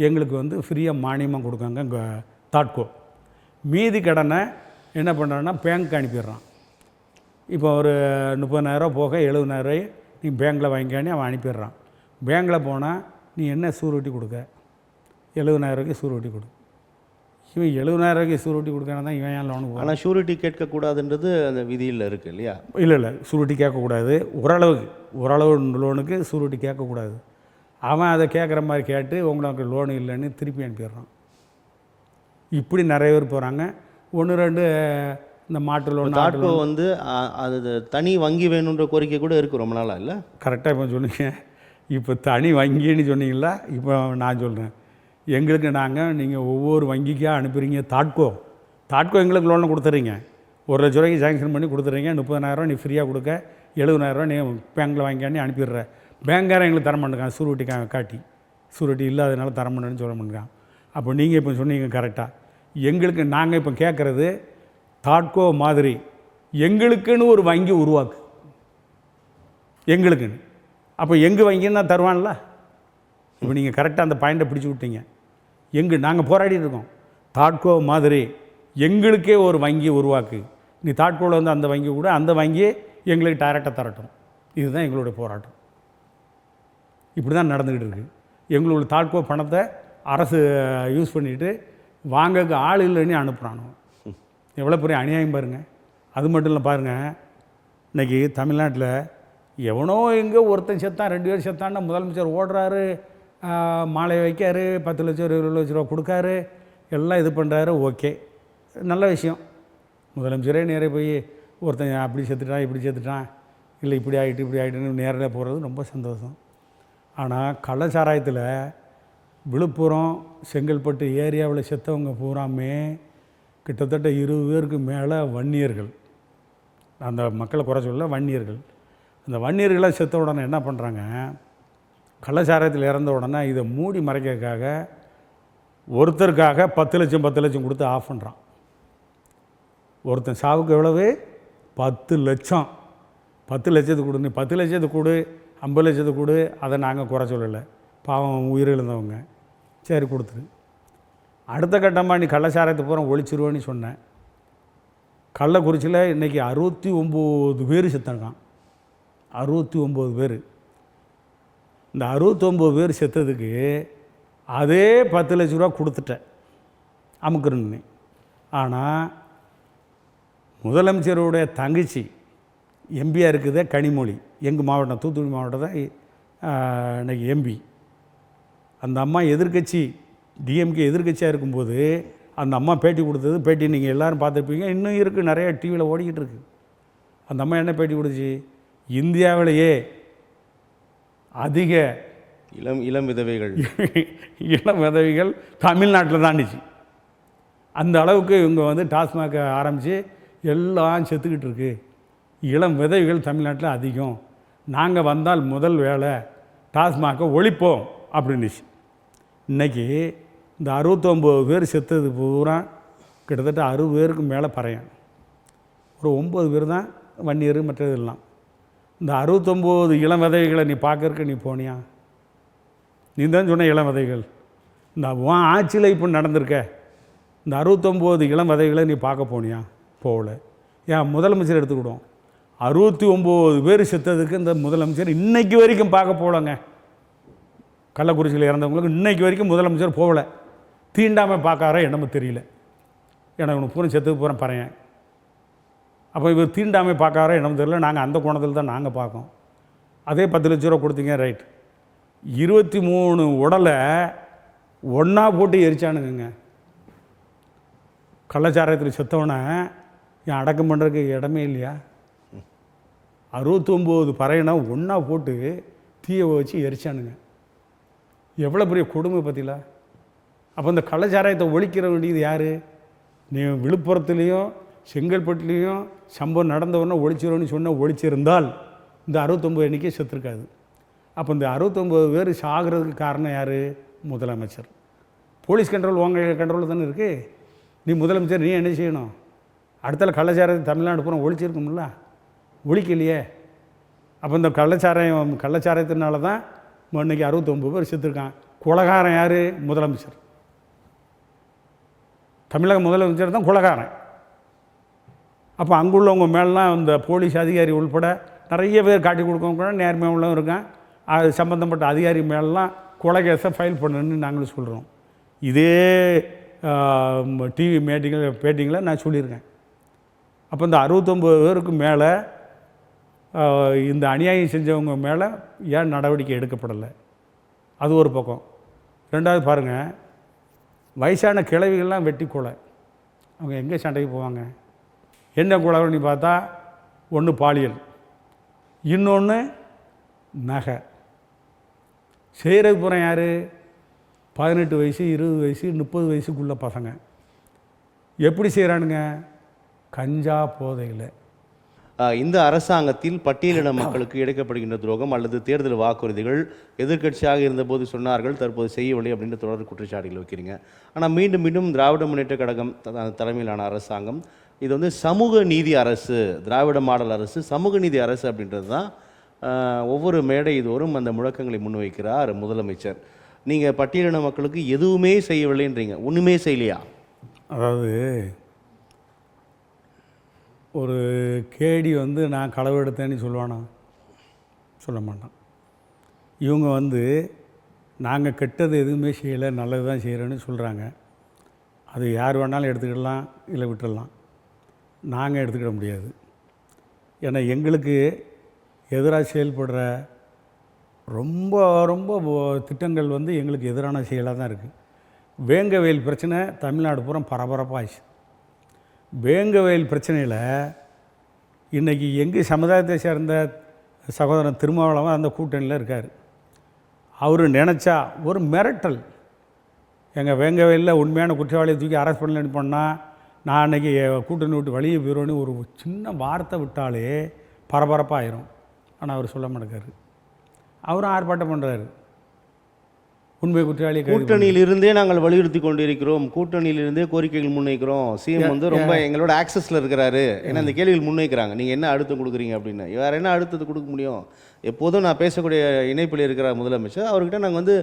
எங்களுக்கு வந்து ஃப்ரீயாக மானியமாக கொடுக்காங்க தாட்கோ. மீதி கடனை என்ன பண்ணுறான்னா பேங்க்கு அனுப்பிடுறான். இப்போ ஒரு 30,000 போக 70,000 நீ பேங்க்கில் வாங்கிக்கானே அவன் அனுப்பிடுறான். பேங்கில் போனால் நீ என்ன சூருட்டி கொடுக்க, 70,000 ரூபாய்க்கு சூருட்டி கொடு. இவன் 70,000 ரூபாய்க்கு சூருட்டி கொடுக்கணும் தான் இவன் ஏன் லோனுக்கு போகிறான். ஆனால் ஷூரிட்டி கேட்கக்கூடாதுன்றது அந்த விதியில் இருக்குது இல்லையா? இல்லை சூருட்டி கேட்கக்கூடாது. ஓரளவு லோனுக்கு சூருட்டி கேட்கக்கூடாது. அவன் அதை கேட்குற மாதிரி கேட்டு உங்களுக்கு லோனு இல்லைன்னு திருப்பி அனுப்பிடுறான். இப்படி நிறைய பேர் போகிறாங்க. 1-2 இந்த மாட்டு லோன் தாட்கோ வந்து அது தனி வங்கி வேணுன்ற கோரிக்கை கூட இருக்குது ரொம்ப நாளாக இல்லை? கரெக்டாக இப்போ சொன்னீங்க. இப்போ தனி வங்கின்னு சொன்னீங்களா, இப்போ நான் சொல்கிறேன். எங்களுக்கு நீங்கள் ஒவ்வொரு வங்கிக்காக அனுப்புகிறீங்க. தாட்கோ எங்களுக்கு லோனை கொடுத்துறீங்க. 1,00,000 ரூபாய்க்கு சாங்ஷன் பண்ணி கொடுத்துறீங்க. 30,000 நீ ஃப்ரீயாக கொடுக்க, 70,000 நீ பேங்கில் வாங்கிக்கான்னு அனுப்பிடுற. பேங்காரன் எங்களுக்கு தர மாட்டேங்கான். சூருட்டி காட்டி சூருட்டி இல்லாதனால தர மாட்டேன்னு சொல்ல மாட்டேங்கான். அப்போ நீங்கள் இப்போ சொன்னீங்க கரெக்டாக. எங்களுக்கு நாங்கள் இப்போ கேட்குறது தாட்கோ மாதிரி எங்களுக்குன்னு ஒரு வங்கி உருவாக்கு, எங்களுக்குன்னு. அப்போ எங்கள் வங்கின்னு தான் தருவான்ல. இப்போ நீங்கள் கரெக்டாக அந்த பாயிண்ட்டை பிடிச்சி விட்டீங்க. நாங்கள் போராடிட்டு இருக்கோம். தாட்கோ மாதிரி எங்களுக்கே ஒரு வங்கி உருவாக்கு. நீ தாட்கோவில் வந்து அந்த வங்கி கூட அந்த வங்கியை எங்களுக்கு டைரெக்டாக தரட்டும். இதுதான் எங்களுடைய போராட்டம். இப்படி தான் நடந்துக்கிட்டு இருக்குது. எங்களோட தாட்கோ பணத்தை அரசு யூஸ் பண்ணிவிட்டு வாங்கக்கு ஆள் இல்லைன்னு அனுப்புகிறானோ. எவ்வளோ பெரிய அநியாயம் பாருங்கள். அது மட்டும் இல்லை பாருங்கள், இன்றைக்கி தமிழ்நாட்டில் எவனோ எங்கே ஒருத்தன் செத்தான் 2 பேர் செத்தான்னா முதலமைச்சர் ஓடுறாரு, மாலை வைக்காரு, 10 லட்சம் 20 லட்ச ரூபா கொடுக்காரு, எல்லாம் இது பண்ணுறாரு. ஓகே, நல்ல விஷயம். முதலமைச்சரே நேராக போய் ஒருத்தன் அப்படி செத்துட்டான் இப்படி செத்துட்டான், இல்லை இப்படி ஆகிட்டுன்னு நேரில் போகிறது ரொம்ப சந்தோஷம். ஆனால் கள்ளச்சாராயத்தில் விழுப்புரம் செங்கல்பட்டு ஏரியாவில் செத்தவங்க பூராமே கிட்டத்தட்ட 20 பேருக்கு மேலே வன்னியர்கள். அந்த மக்களை குறை சொல்ல, வன்னியர்கள். அந்த வன்னியர்களாக செத்த உடனே என்ன பண்ணுறாங்க, கள்ளச்சாராயத்தில் இறந்த உடனே இதை மூடி மறைக்கிறதுக்காக ஒருத்தருக்காக 10 லட்சம் கொடுத்து ஆஃப் பண்ணுறான். ஒருத்தன் சாவுக்கு எவ்வளவு? 10 லட்சம். 10 லட்சத்துக்கு கொடு, நீ 10 லட்சத்துக்கு கொடு, 50 லட்சத்துக்கு கொடு, அதை நாங்கள் குறை சொல்லலை. பாவம் உயிரிழந்தவங்க, சரி கொடுத்துரு. அடுத்த கட்டமாக நீ கள்ளச்சாராயத்தை பூரா ஒழிச்சிருவேன்னு சொன்னேன். கள்ளக்குறிச்சியில் இன்றைக்கி 69 பேர் செத்தாங்க. 69 பேர். இந்த 69 பேர் செத்ததுக்கு அதே 10 லட்ச ரூபா கொடுத்துட்டேன் அமுக்குறன்னு. ஆனால் முதலமைச்சருடைய தங்கச்சி எம்பியாக இருக்குது கனிமொழி, எங்கள் மாவட்டம் தூத்துக்குடி மாவட்டம் தான் இன்றைக்கி எம்பி. அந்த அம்மா எதிர்க்கட்சி டிஎம்கே எதிர்க்கட்சியாக இருக்கும்போது அந்த அம்மா பேட்டி கொடுத்தது, பேட்டி நீங்கள் எல்லோரும் பார்த்துருப்பீங்க, இன்னும் இருக்குது, நிறைய டிவியில் ஓடிக்கிட்டு இருக்குது. அந்த அம்மா என்ன பேட்டி கொடுத்துச்சு, இந்தியாவிலேயே அதிக இளம் விதவைகள் தமிழ்நாட்டில் தாண்டிச்சு. அந்த அளவுக்கு இவங்க வந்து டாஸ்மாக் ஆரம்பித்து எல்லாம் செத்துக்கிட்டு இருக்கு. இளம் விதவைகள் தமிழ்நாட்டில் அதிகம். நாங்கள் வந்தால் முதல் வேலை டாஸ்மாகை ஒழிப்போம் அப்படின்னுச்சு. இன்றைக்கி இந்த 69 பேர் செத்தது பூரா கிட்டத்தட்ட 60 பேருக்கு மேலே பறையன். ஒரு 9 பேர் தான் வன்னியர், மற்றதெல்லாம். இந்த 69 இளம் விதவைகளை நீ பார்க்கறக்கு நீ போனியா? நீ தான் சொன்ன இளம் விதைகள். இந்த ஆட்சியில் இப்போ நடந்திருக்க இந்த 69 இளம் விதைகளை நீ பார்க்க போனியா? போகல. ஏன் முதலமைச்சர் எடுத்துக்கிட்டோம், 69 பேர் செத்ததுக்கு இந்த முதலமைச்சர் இன்றைக்கு வரைக்கும் பார்க்க போகலங்க. கள்ளக்குறிச்சியில் இறந்தவங்களுக்கு இன்றைக்கு வரைக்கும் முதலமைச்சர் போகலை. தீண்டாமல் பார்க்காரோ என்னமோ தெரியல. எனக்கு உனக்கு பூரா செத்துக்கு பூரா பறையன். அப்போ இவர் தீண்டாமல் பார்க்காரோ என்னமோ தெரியல. நாங்கள் அந்த கோணத்தில் தான் நாங்கள் பார்க்கோம். அதே 10 லட்ச ரூபா கொடுத்தீங்க, ரைட். 23 உடலை ஒன்றா போட்டு எரிச்சானுங்க. கள்ளச்சாராயத்தில் செத்தவனை என் அடக்கம் பண்ணுறதுக்கு இடமே இல்லையா? 69 பறையனை ஒன்றா போட்டு தீயை வச்சு எரிச்சானுங்க. எவ்வளோ பெரிய கொடுமை பற்றில. அப்போ இந்த கள்ளச்சாராயத்தை ஒழிக்கிற வேண்டியது யார்? நீ விழுப்புரத்துலேயும் செங்கல்பட்டுலேயும் சம்பவம் நடந்தவொடனே ஒழிச்சிரும்னு சொன்ன ஒழிச்சிருந்தால் இந்த 69 எண்ணிக்கை செத்துருக்காது. அப்போ இந்த 69 பேர் சாகிறதுக்கு காரணம் யார்? முதலமைச்சர். போலீஸ் கண்ட்ரோல் உங்கள் கண்ட்ரோலில் தானே இருக்குது. நீ முதலமைச்சர், நீ என்ன செய்யணும்? அடுத்தால கள்ளச்சாராயத்தை தமிழ்நாடு பூரா ஒழிச்சிருக்கும்ல, ஒழிக்கலையே. அப்போ இந்த கள்ளச்சாராயத்தினால தான் இன்றைக்கி 69 பேர் செத்துருக்கான். குலகாரன் யார்? முதலமைச்சர். தமிழக முதலமைச்சர் தான் குலகாரன். அப்போ அங்குள்ளவங்க மேலாம் இந்த போலீஸ் அதிகாரி உள்பட நிறைய பேர் காட்டி கொடுக்கவங்க கூட நேர்மையாக உள்ளவங்க இருக்கான். அது சம்மந்தப்பட்ட அதிகாரி மேலெலாம் கொலை கேஸை ஃபைல் பண்ணணுன்னு நாங்களும் சொல்கிறோம். இதே டிவி பேட்டிங்கில் நான் சொல்லியிருக்கேன். அப்போ இந்த 69 பேருக்கு மேலே இந்த அநியாயம் செஞ்சவங்க மேலே ஏன் நடவடிக்கை எடுக்கப்படலை? அது ஒரு பக்கம். ரெண்டாவது பாருங்கள், வயசான கிழவிகள்லாம் வெட்டி கொலை. அவங்க எங்கே சண்டைக்கு போவாங்க? என்ன கொலைன்னு பார்த்தா, ஒன்று பாலியல், இன்னொன்று நகை. செய்கிறது பூரா யார்? 18 வயசு, 20 வயசு, 30 வயசுக்குள்ள பசங்க. எப்படி செய்கிறானுங்க? கஞ்சா போதையில். இந்த அரசாங்கத்தில் பட்டியலின மக்களுக்கு இழைக்கப்படுகின்ற துரோகம் அல்லது தேர்தல் வாக்குறுதிகள் எதிர்க்கட்சியாக இருந்தபோது சொன்னார்கள், தற்போது செய்யவில்லை அப்படின்ற தொடர் குற்றச்சாட்டுகள் வைக்கிறீங்க. ஆனால் மீண்டும் மீண்டும் திராவிட முன்னேற்ற கழகம் தலைமையிலான அரசாங்கம் இது வந்து சமூக நீதி அரசு, திராவிட மாடல் அரசு, சமூக நீதி அரசு அப்படின்றது தான் ஒவ்வொரு மேடை தோறும் அந்த முழக்கங்களை முன்வைக்கிறார் முதலமைச்சர். நீங்கள் பட்டியலின மக்களுக்கு எதுவுமே செய்யவில்லைன்றீங்க, ஒன்றுமே செய்யலையா? அதாவது ஒரு கேடி வந்து நான் களவு எடுத்தேன்னு சொல்லுவானா? சொல்ல மாட்டான். இவங்க வந்து நாங்கள் கெட்டது எதுவுமே செய்யலை, நல்லது தான் செய்கிறேன்னு சொல்கிறாங்க. அது யார் வேணாலும் எடுத்துக்கிடலாம், இல்லை விட்டுடலாம். நாங்கள் எடுத்துக்கிட முடியாது. ஏன்னா எங்களுக்கு எதிராக செயல்படுற ரொம்ப ரொம்ப திட்டங்கள் வந்து எங்களுக்கு எதிரான செயலாக தான் இருக்குது. வேங்கவேல் பிரச்சனை தமிழ்நாடு பூரா பரபரப்பாகிடுச்சு. வேங்கவேல் பிரச்சனையில் இன்றைக்கி எங்கள் சமுதாயத்தை சேர்ந்த சகோதரன் திருமாவளவன் அந்த கூட்டணியில் இருக்கார். அவர் நினச்சா ஒரு மிரட்டல், எங்கள் வேங்கவேலில் உண்மையான குற்றவாளியை தூக்கி அரெஸ்ட் பண்ணலன்னு பண்ணால் நான் அன்றைக்கி கூட்டணி விட்டு வெளியே போயிடுவேன்னு ஒரு சின்ன வார்த்தை விட்டாலே பரபரப்பாயிரும். ஆனால் அவர் சொல்ல மாட்டேங்காரு. அவரும் ஆர்ப்பாட்டம் பண்ணுறாரு. உண்மை குற்றவாளி கூட்டணியிலிருந்தே நாங்கள் வலியுறுத்தி கொண்டிருக்கிறோம், கூட்டணியிலிருந்தே கோரிக்கைகள் முன்வைக்கிறோம். சிஎம் வந்து ரொம்ப எங்களோட ஆக்சஸில் இருக்கிறாரு. ஏன்னா இந்த கேள்விகள் முன்வைக்கிறாங்க, நீங்கள் என்ன அழுத்தம் கொடுக்குறீங்க அப்படின்னு. வேறு என்ன அழுத்தத்தை கொடுக்க முடியும்? எப்போதும் நான் பேசக்கூடிய இணைப்பில் இருக்கிற முதலமைச்சர், அவர்கிட்ட நாங்கள் வந்து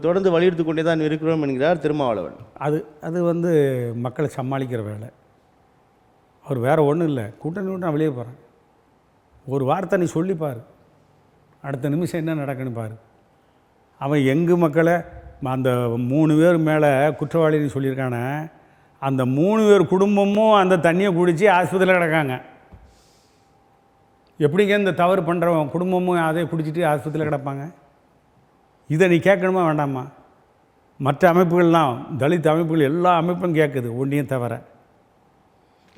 தொடர்ந்து வலியுறுத்தி கொண்டே தான் இருக்கிறோம் என்கிறார் திருமாவளவன். அது வந்து மக்களை சமாளிக்கிற வேலை. அவர் வேறு ஒன்றும் இல்லை. கூட்டணி விட்டு நான் வெளியே போகிறேன், ஒரு வார்த்தை நீ சொல்லிப்பார், அடுத்த நிமிஷம் என்ன நடக்குன்னு பாரு. அவன் எங்கு மக்களை அந்த 3 பேர் மேலே குற்றவாளின்னு சொல்லியிருக்கானே, அந்த 3 பேர் குடும்பமும் அந்த தண்ணியை குடித்து ஆஸ்பத்திரியில் கிடக்காங்க. எப்படிங்க இந்த தவறு பண்ணுறவன் குடும்பமும் அதை குடிச்சிட்டு ஆஸ்பத்திரியில் கிடப்பாங்க? இதை நீ கேட்கணுமா வேண்டாமா? மற்ற அமைப்புகள்லாம், தலித் அமைப்புகள் எல்லா அமைப்பும் கேட்குது, ஒன்றையும் தவிர.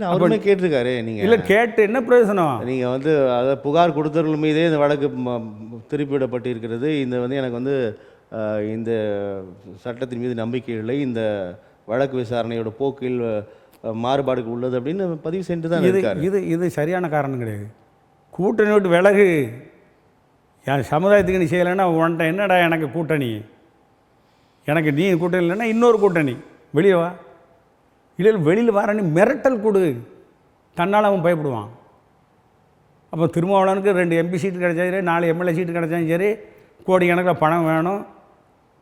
அவருமே கேட்டிருக்காரு. நீங்கள் இல்லை, கேட்டு என்ன பிரயோஜனம்? நீங்கள் வந்து அதை புகார் கொடுத்தவர்கள் மீதே இந்த வழக்கு திருப்பிவிடப்பட்டு இருக்கிறது. இந்த வந்து எனக்கு வந்து இந்த சட்டத்தின் மீது நம்பிக்கை இல்லை, இந்த வழக்கு விசாரணையோட போக்கில் மாறுபாடுகள் உள்ளது அப்படின்னு பதிவு சென்று தான் இருக்காரு. இது சரியான காரணம் கிடையாது. கூட்டணி விட்டு விலகு, என் சமுதாயத்துக்கு நீ செய்யலைன்னா உன்ட்ட என்னடா எனக்கு கூட்டணி, எனக்கு நீ கூட்டணி இல்லைன்னா இன்னொரு கூட்டணி, வெளியே வா. இல்லை வெளியில் வரன்னு மிரட்டல் கொடு, தன்னால் அவன் பயப்படுவான். அப்போ திருமாவளவனுக்கு 2 MP சீட்டு கிடைச்சாலும் சரி, 4 MLA சீட்டு கிடைச்சாலும் சரி, கோடிக்கணக்கில் பணம் வேணும்,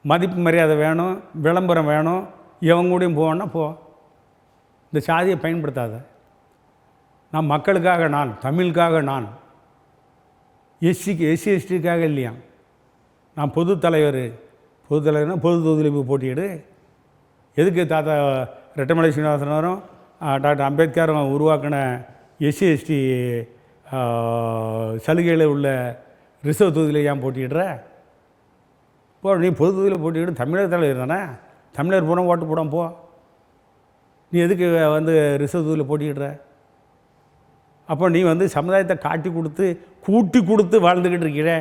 மதிப்பு மரியாதை வேணும், விளம்பரம் வேணும், எவங்க கூடயும் போவேன்னா போ. இந்த சாதியை பயன்படுத்தாத. நான் மக்களுக்காக, நான் தமிழுக்காக, நான் எஸ்சி எஸ்டிக்காக இல்லையா, நான் பொது தலைவர்னா பொது தொகுதியில் போய் போட்டியிடு. எதுக்கு தாத்தா ரெட்டமலை சீனிவாசனரும் டாக்டர் அம்பேத்கரும் உருவாக்கின எஸ்சி எஸ்டி சலுகையில் உள்ள ரிசர்வ் தொகுதியில் ஏன் போட்டியிடுற? போ, நீ பொது தொகுதியில் போட்டியிடு. தமிழர் தலைவர் தானே, தமிழர் பூரா ஓட்டு போடாமல் போ. நீ எதுக்கு வந்து ரிசர்வ் தொகுதியில் போட்டியிடுற? அப்போ நீ வந்து சமுதாயத்தை கூட்டி கொடுத்து வாழ்ந்துக்கிட்டு இருக்கிற.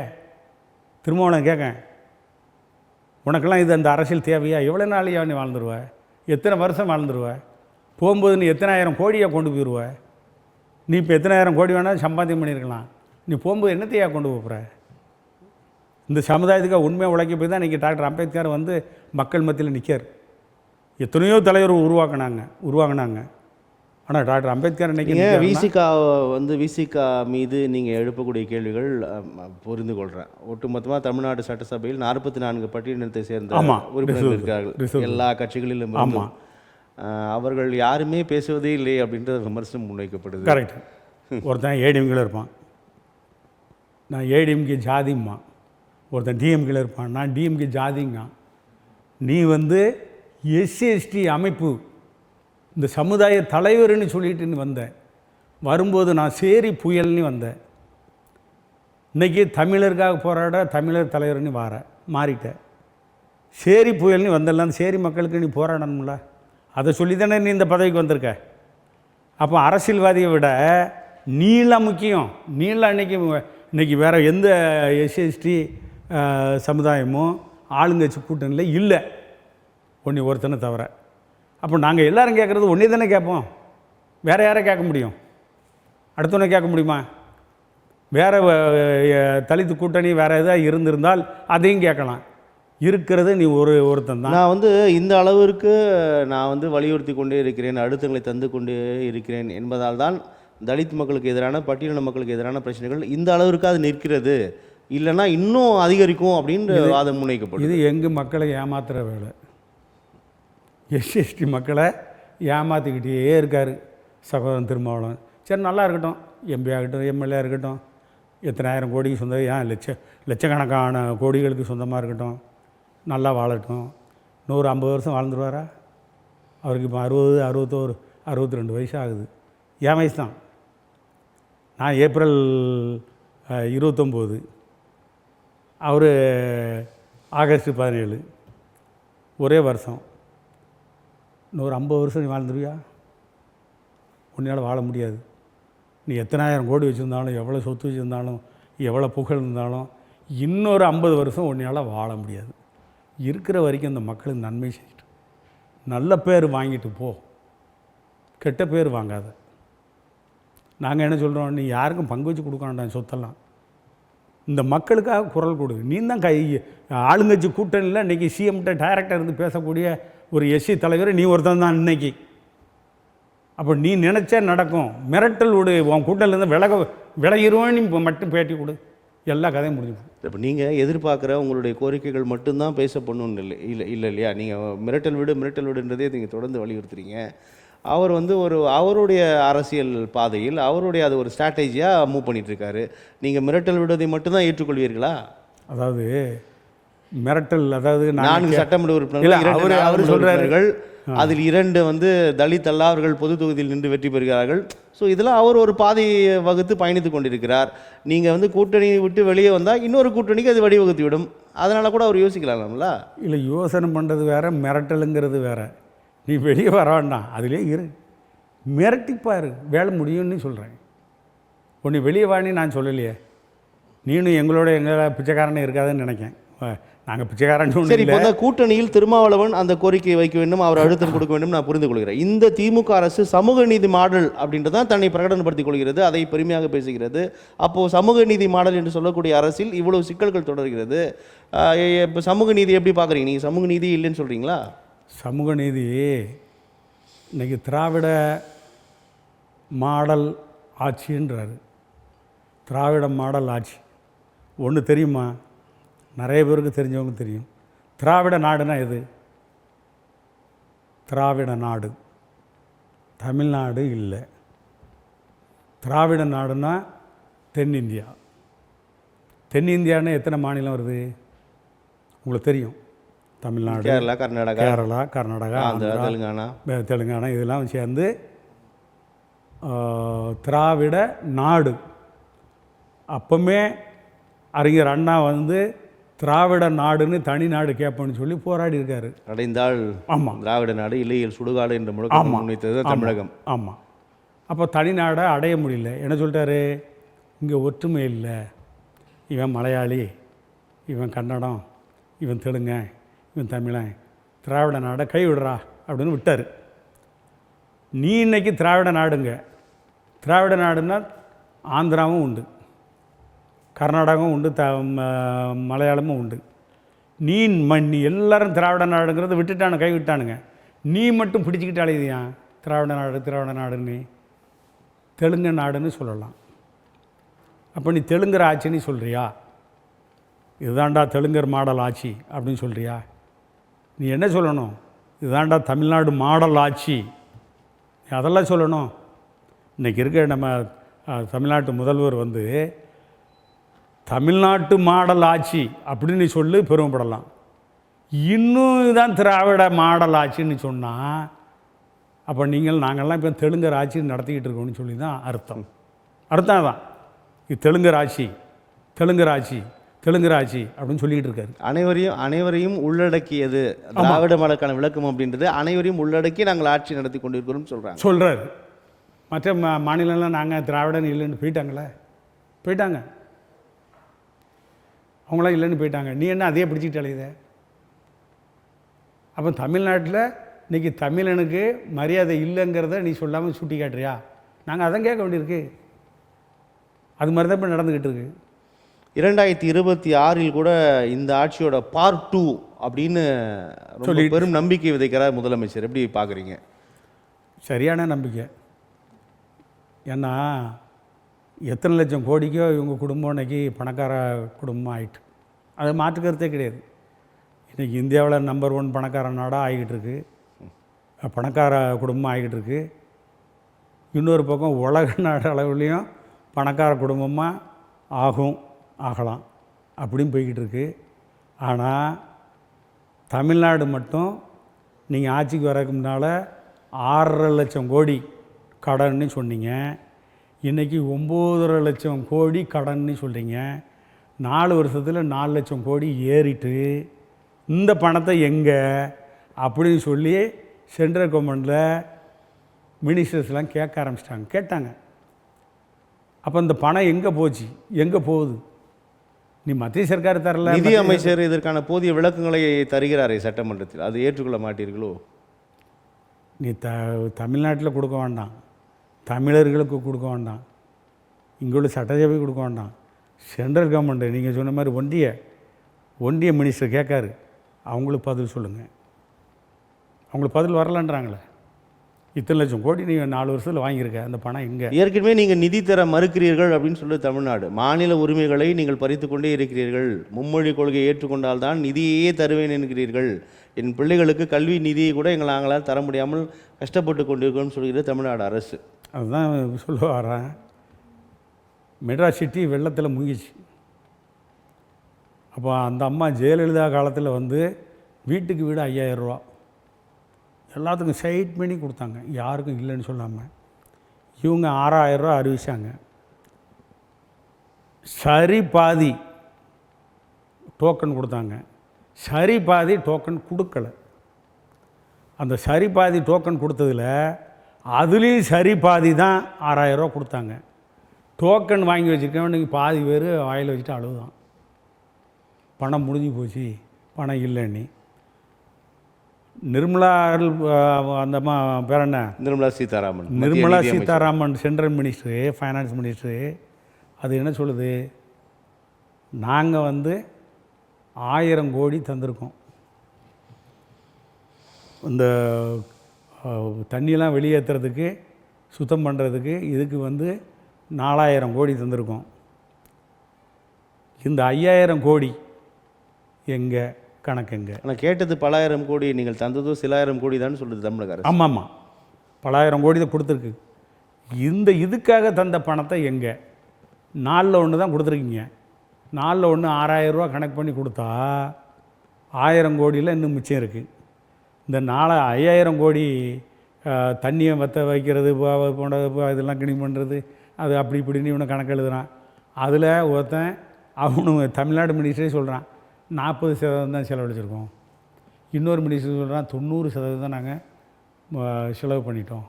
திருமாவளவன் கேட்க, உனக்கெல்லாம் இது அந்த அரசியல் தேவையா? எவ்வளோ நாளையா நீ வாழ்ந்துருவ? எத்தனை வருஷம் வாழ்ந்துருவ? போகும்போது நீ எத்தனை ஆயிரம் கோடியாக கொண்டு போயிடுவ? நீ இப்போ எத்தனை ஆயிரம் கோடி வேணாலும் சம்பாத்தியம் பண்ணியிருக்கலாம். நீ போகும்போது என்னத்தையா கொண்டு போகிற? இந்த சமுதாயத்துக்கு உண்மையாக உழைக்க போய் தான் இன்றைக்கி டாக்டர் அம்பேத்கர் வந்து மக்கள் மத்தியில் நிற்கார். எத்தனையோ தலைவர் உருவாங்கினாங்க. ஆனால் டாக்டர் அம்பேத்கர் இன்றைக்கி விசிகா மீது நீங்கள் எழுப்பக்கூடிய கேள்விகள் புரிந்து கொள்கிறேன். ஒட்டுமொத்தமாக தமிழ்நாடு சட்டசபையில் 44 பட்டியலினத்தை சேர்ந்த உறுப்பினர்கள் இருக்கிறார்கள் எல்லா கட்சிகளிலும். ஆமாம், அவர்கள் யாருமே பேசுவதே இல்லை அப்படின்ற விமர்சனம் முன்வைக்கப்படுது. கரெக்ட். ஒருத்தன் ஏடிஎம்கில் இருப்பான், நான் ஏடிஎம்கே ஜாதிம்மா, ஒருத்தன் டிஎம்கேல இருப்பான், நான் டிஎம்கே ஜாதிங்க. நீ வந்து எஸ்சி அமைப்பு இந்த சமுதாய தலைவர்னு சொல்லிட்டு வந்தேன். வரும்போது நான் சேரி புயல்னு வந்தேன். இன்றைக்கி தமிழருக்காக போராட தமிழர் தலைவர்னு மாறிட்டேன். சேரி புயல்னு வந்தெல்லாம் சேரி மக்களுக்கு நீ போராடணும்ல, அதை சொல்லி தானே நீ இந்த பதவிக்கு வந்திருக்க. அப்போ அரசியல்வாதியை விட நீலாம் முக்கியம். நீலாம் இன்றைக்கி வேறு எந்த எஸ்சி சமுதாயமும் ஆளுங்கட்சி கூட்டணியில் இல்லை, ஒன்று ஒருத்தனை தவிர. அப்போ நாங்கள் எல்லோரும் கேட்குறது ஒன்றே தானே கேட்போம். வேறு யாரை கேட்க முடியும்? அடுத்தவனை கேட்க முடியுமா? வேறு தலித்து கூட்டணி வேறு எதாவது இருந்திருந்தால் அதையும் கேட்கலாம். இருக்கிறது நீ ஒருத்தன் தான். நான் வந்து இந்த அளவிற்கு நான் வந்து வலியுறுத்தி கொண்டே இருக்கிறேன், அழுத்தங்களை தந்து கொண்டே இருக்கிறேன் என்பதால் தான் தலித் மக்களுக்கு எதிரான, பட்டியலின மக்களுக்கு எதிரான பிரச்சனைகள் இந்த அளவிற்கு அது நிற்கிறது. இல்லைன்னா இன்னும் அதிகரிக்கும் அப்படின்ற வாதம் முன்வைக்கப்படும். இது எங்கள் மக்களை ஏமாத்துகிற வேலை. எஸ்சி மக்களை ஏமாற்றிக்கிட்டே இருக்கார் சகோதரன் திருமாவளவன். சரி, நல்லா இருக்கட்டும், எம்பி ஆகட்டும், எம்எல்ஏ இருக்கட்டும், எத்தனை ஆயிரம் கோடிக்கு சொந்தம், ஏன் லட்சக்கணக்கான கோடிகளுக்கு சொந்தமாக இருக்கட்டும், நல்லா வாழட்டும். 150 வருஷம் வாழ்ந்துருவாரா? அவருக்கு இப்போ 60, 62 வயசு ஆகுது. என் வயசு தான். நான் ஏப்ரல் 29, அவர் ஆகஸ்ட் 17, ஒரே வருஷம். 150 வருஷம் நீ வாழ்ந்துருவியா? உன்னால் வாழ முடியாது. நீ எத்தனாயிரம் கோடி வச்சுருந்தாலும், எவ்வளோ சொத்து வச்சுருந்தாலும், எவ்வளோ புகழ் இருந்தாலும், இன்னொரு 50 வருஷம் உன்னால் வாழ முடியாது. இருக்கிற வரைக்கும் இந்த மக்களுக்கு நன்மை செய்யிட்டு நல்ல பேர் வாங்கிட்டு போ, கெட்ட பேர் வாங்காத. நாங்கள் என்ன சொல்கிறோம், நீ யாருக்கும் பங்கு வச்சு கொடுக்க வேண்டாம் சொத்தெல்லாம், இந்த மக்களுக்காக குரல் கொடு. நீ தான் ஆளுங்கட்சி கூட்டணியில் இன்றைக்கி சிஎம்கிட்ட டைரக்டாக இருந்து பேசக்கூடிய ஒரு எஸ்சி தலைவர் நீ ஒருத்தன் தான் இன்றைக்கி. அப்போ நீ நினச்சா நடக்கும். மிரட்டல் விடு, உன் கூட்டணிலேருந்து விலகிருவோன்னு இப்போ மட்டும் பேட்டி கொடு, எல்லா கதையும் முடிஞ்சு. இப்போ நீங்கள் எதிர்பார்க்குற உங்களுடைய கோரிக்கைகள் மட்டும்தான் பேசப்படணும்னு இல்லை இல்லையா? நீங்கள் மிரட்டல் விடுன்றதே நீங்கள் தொடர்ந்து வலியுறுத்துறீங்க. அவர் வந்து அவருடைய அரசியல் பாதையில் அவருடைய அது ஒரு ஸ்ட்ராட்டஜியாக மூவ் பண்ணிகிட்ருக்காரு. நீங்கள் மிரட்டல் விடுவதை மட்டும்தான் ஏற்றுக்கொள்வீர்களா? அதாவது மிரட்டல், அதாவது 4 சட்டமன்ற உறுப்பினர்கள், அவர் சொல்கிறார்கள் அதில் 2 வந்து தலித் அல்லாதவர்கள் பொது தொகுதியில் நின்று வெற்றி பெறுகிறார்கள். ஸோ இதெல்லாம் அவர் ஒரு பாதையை வகுத்து பயணித்து கொண்டிருக்கிறார். நீங்கள் வந்து கூட்டணி விட்டு வெளியே வந்தால் இன்னொரு கூட்டணிக்கு அது வழிவகுத்து விடும். அதனால் கூட அவர் யோசிக்கலாம்ல. இல்லை, யோசனை பண்ணுறது வேறு, மிரட்டலுங்கிறது வேறு. நீ வெளியே வர வேண்டாம், அதிலே இரு, மிரட்டிப்பார், வேலை முடியும்னு சொல்கிறேன். ஒன்று வெளியே வான்னு நான் சொல்லலையே. நீனும் எங்களோட பிச்சைக்காரனே இருக்காதுன்னு நினைக்கேன். நாங்கள் பிச்சைக்காரன். சரி, இப்போ அந்த கூட்டணியில் திருமாவளவன் அந்த கோரிக்கையை வைக்க வேண்டும், அவர் அழுத்தம் கொடுக்க வேண்டும், நான் புரிந்து கொள்கிறேன். இந்த திமுக அரசு சமூக நீதி மாடல் அப்படின்றதான் தன்னை பிரகடனப்படுத்திக் கொள்கிறது, அதை பெருமையாக பேசுகிறது. அப்போது சமூக நீதி மாடல் என்று சொல்லக்கூடிய அரசில் இவ்வளவு சிக்கல்கள் தொடர்கிறது. இப்போ சமூக நீதி எப்படி பார்க்குறீங்க? நீங்கள் சமூக நீதி இல்லைன்னு சொல்கிறீங்களா? சமூக நீதி இன்றைக்கி திராவிட மாடல் ஆட்சின்றாரு. திராவிட மாடல் ஆட்சி ஒன்று தெரியுமா? நிறைய பேருக்கு தெரிஞ்சவங்க தெரியும். திராவிட நாடுனா எது? திராவிட நாடு தமிழ்நாடு இல்லை. திராவிட நாடுனா தென்னிந்தியா. தென்னிந்தியான்னு எத்தனை மாநிலம் வருது உங்களுக்கு தெரியும்? தமிழ்நாடு, கேரளா, கர்நாடகா, தெலுங்கானா இதெல்லாம் சேர்ந்து திராவிட நாடு. அப்போமே அறிஞர் அண்ணா வந்து திராவிட நாடுன்னு தனி நாடு கேட்போன்னு சொல்லி போராடி இருக்காரு. அடைந்தால் ஆமாம் திராவிட நாடு, இல்லையில் சுடுகாடு என்ற முழக்கம் முன்வைத்தது தமிழகம். ஆமாம். அப்போ தனி நாடை அடைய முடியல. என்ன சொல்லிட்டாரு? இங்கே ஒற்றுமை இல்லை, இவன் மலையாளி, இவன் கன்னடம், இவன் தெலுங்க, இவன் தமிழன், திராவிட நாடை கைவிடுறா அப்படின்னு விட்டார். நீ இன்னைக்கு திராவிட நாடுங்க. திராவிட நாடுன்னா ஆந்திராவும் உண்டு, கர்நாடகாவும் உண்டு, மலையாளமும் உண்டு. நீ எல்லாரும் திராவிட நாடுங்கிறத விட்டுட்டானு, கை விட்டானுங்க. நீ மட்டும் பிடிச்சிக்கிட்டு அழையுதியா திராவிட நாடுன்னு? தெலுங்கு நாடுன்னு சொல்லலாம். அப்போ நீ தெலுங்கர் ஆட்சின்னு சொல்கிறியா? இதுதான்டா தெலுங்கர் மாடல் ஆட்சி அப்படின்னு சொல்கிறியா? நீ என்ன சொல்லணும்? இதுதான்டா தமிழ்நாடு மாடல் ஆட்சி, அதெல்லாம் சொல்லணும். இன்றைக்கி இருக்க நம்ம தமிழ்நாட்டு முதல்வர் வந்து தமிழ்நாட்டு மாடல் ஆட்சி அப்படின்னு சொல்லி பெருமைப்படலாம். இன்னும் இதுதான் திராவிட மாடல் ஆட்சின்னு சொன்னால் அப்போ நாங்கள்லாம் இப்போ தெலுங்கர் ஆட்சி நடத்திக்கிட்டு இருக்கோம்னு சொல்லி தான் அர்த்தம். அர்த்தம் தான் இது தெலுங்கர் ஆட்சி அப்படின்னு சொல்லிக்கிட்டு இருக்காரு. அனைவரையும் உள்ளடக்கியது திராவிட மாடலுக்கான விளக்கம் அப்படின்றது அனைவரையும் உள்ளடக்கி நாங்கள் ஆட்சி நடத்தி கொண்டிருக்கிறோம் சொல்கிறாரு. மற்ற மாநிலம்லாம் நாங்கள் திராவிடன் இல்லைன்னு போயிட்டாங்க. அவங்களாம் இல்லைன்னு போயிட்டாங்க. நீ என்ன அதையே பிடிச்சிக்கிட்டு அலையுத? அப்போ தமிழ்நாட்டில் இன்றைக்கி தமிழனுக்கு மரியாதை இல்லைங்கிறத நீ சொல்லாமல் சுட்டி காட்டுறியா? நாங்கள் அதான் கேட்க வேண்டியிருக்கு. அது மாதிரி தான் இப்போ நடந்துக்கிட்டு இருக்கு. 2026 கூட இந்த ஆட்சியோட பார்ட் 2 அப்படின்னு சொல்லி பெரும் நம்பிக்கை விதைக்கிறார் முதலமைச்சர். எப்படி பார்க்குறீங்க? சரியான நம்பிக்கை. ஏன்னா எத்தனை லட்சம் கோடிக்கோ இவங்க குடும்பம் இன்றைக்கி பணக்கார குடும்பம் ஆகிட்டு, அதை மாற்றுக்கிறதே கிடையாது. இன்றைக்கி இந்தியாவில் நம்பர் 1 பணக்கார நாடாக ஆகிக்கிட்டு இருக்கு, பணக்கார குடும்பம் ஆகிக்கிட்டு இருக்கு. இன்னொரு பக்கம் உலக நாடு அளவுலேயும் பணக்கார குடும்பமாக ஆகலாம் அப்படின்னு போய்கிட்டு இருக்கு. ஆனால் தமிழ்நாடு மட்டும் நீங்கள் ஆட்சிக்கு வரதுக்கு முன்னால் 6.5 லட்சம் கோடி கடன்னு சொன்னீங்க. இன்றைக்கி 9.5 லட்சம் கோடி கடன்னு சொல்கிறீங்க. 4 வருஷத்தில் 4 லட்சம் கோடி ஏறிட்டு இந்த பணத்தை எங்கே அப்படின்னு சொல்லி சென்ட்ரல் கவர்மெண்ட்டில் மினிஸ்டர்ஸ்லாம் கேட்டாங்க. அப்போ இந்த பணம் எங்கே போச்சு, எங்கே போகுது? நீ மத்திய சர்க்கார் தரல. நிதி அமைச்சர் இதற்கான போதிய விளக்கங்களை தருகிறாரே சட்டமன்றத்தில், அது ஏற்றுக்கொள்ள மாட்டீர்களோ? நீ தமிழ்நாட்டில் கொடுக்க வேண்டாம், தமிழர்களுக்கு கொடுக்க வேண்டாம், இங்கே உள்ள சட்டசபை கொடுக்க வேண்டாம், சென்ட்ரல் கவர்மெண்ட்டு நீங்கள் சொன்ன மாதிரி ஒன்றிய மினிஸ்டர் கேட்காரு, அவங்களுக்கு பதில் சொல்லுங்கள். அவங்களுக்கு பதில் வரலன்றாங்களே. இத்தனை லட்சம் கோடி நீங்கள் 4 வருஷத்தில் வாங்கியிருக்க, அந்த பணம் எங்கே? ஏற்கனவே நீங்கள் நிதி தர மறுக்கிறீர்கள் அப்படின்னு சொல்லி தமிழ்நாடு மாநில உரிமைகளை நீங்கள் பறித்து கொண்டே இருக்கிறீர்கள். மும்மொழி கொள்கையை ஏற்றுக்கொண்டால்தான் நிதியே தருவேன் என்கிறீர்கள். என் பிள்ளைகளுக்கு கல்வி நிதியை கூட நாங்களால் தர முடியாமல் கஷ்டப்பட்டு கொண்டிருக்கோம்னு சொல்கிற தமிழ்நாடு அரசு. அதுதான் சொல்ல வரேன். மெட்ராஸ் சிட்டி வெள்ளத்தில் முங்கிச்சு. அப்போ அந்த அம்மா ஜெயலலிதா காலத்தில் வீட்டுக்கு வீடு 5000 ரூபா எல்லாத்துக்கும் சைட் பண்ணி கொடுத்தாங்க, யாருக்கும் இல்லைன்னு சொல்லாமல். இவங்க 6000 ரூபா அறிவிச்சாங்க. சரி பாதி டோக்கன் கொடுத்தாங்க, சரி பாதி டோக்கன் கொடுக்கல. அந்த சரி பாதி டோக்கன் கொடுத்ததில் அதுலேயும் சரி பாதி தான் 6000 ரூபா கொடுத்தாங்க. டோக்கன் வாங்கி வச்சுருக்கவனுக்கு பாதி பேர் வாயில் வச்சுட்டு அழுதான், பணம் முடிஞ்சு போச்சு, பணம் இல்லைன்னு. நிர்மலா அந்த பேர் என்ன, Nirmala Sitharaman central minister, finance minister, அது என்ன சொல்லுது? நாங்கள் 1000 கோடி தந்திருக்கோம், இந்த தண்ணியெல்லாம் வெளியேற்றுறதுக்கு, சுத்தம் பண்ணுறதுக்கு, இதுக்கு 4000 கோடி தந்திருக்கோம். இந்த 5000 கோடி எங்கே கணக்குங்க? ஆனால் கேட்டது பல ஆயிரம் கோடி, நீங்கள் தந்ததோ சில ஆயிரம் கோடி தான் சொல்லுது தமிழக அரசு. ஆமாம், பல ஆயிரம் கோடி தான் கொடுத்துருக்கு. இதுக்காக தந்த பணத்தை எங்கே? 4ல் 1 தான் கொடுத்துருக்கீங்க. 4ல் 1 6000 ரூபா கணக்கு பண்ணி கொடுத்தா 1000 கோடியில் இன்னும் மிச்சம் இருக்குது. இந்த 5000 கோடி தண்ணியை வற்ற வைக்கிறது போன்ற இதெல்லாம் கிளீன் பண்ணுறது, அது அப்படி இப்படின்னு இவனை கணக்கு எழுதுகிறான். அதில் ஒருத்தன் அவனு தமிழ்நாடு மினிஸ்டரே சொல்கிறான் 40% தான் செலவழிச்சிருக்கோம். இன்னொரு மினிஸ்டர் சொல்கிறான் 90% தான் நாங்கள் செலவு பண்ணிட்டோம்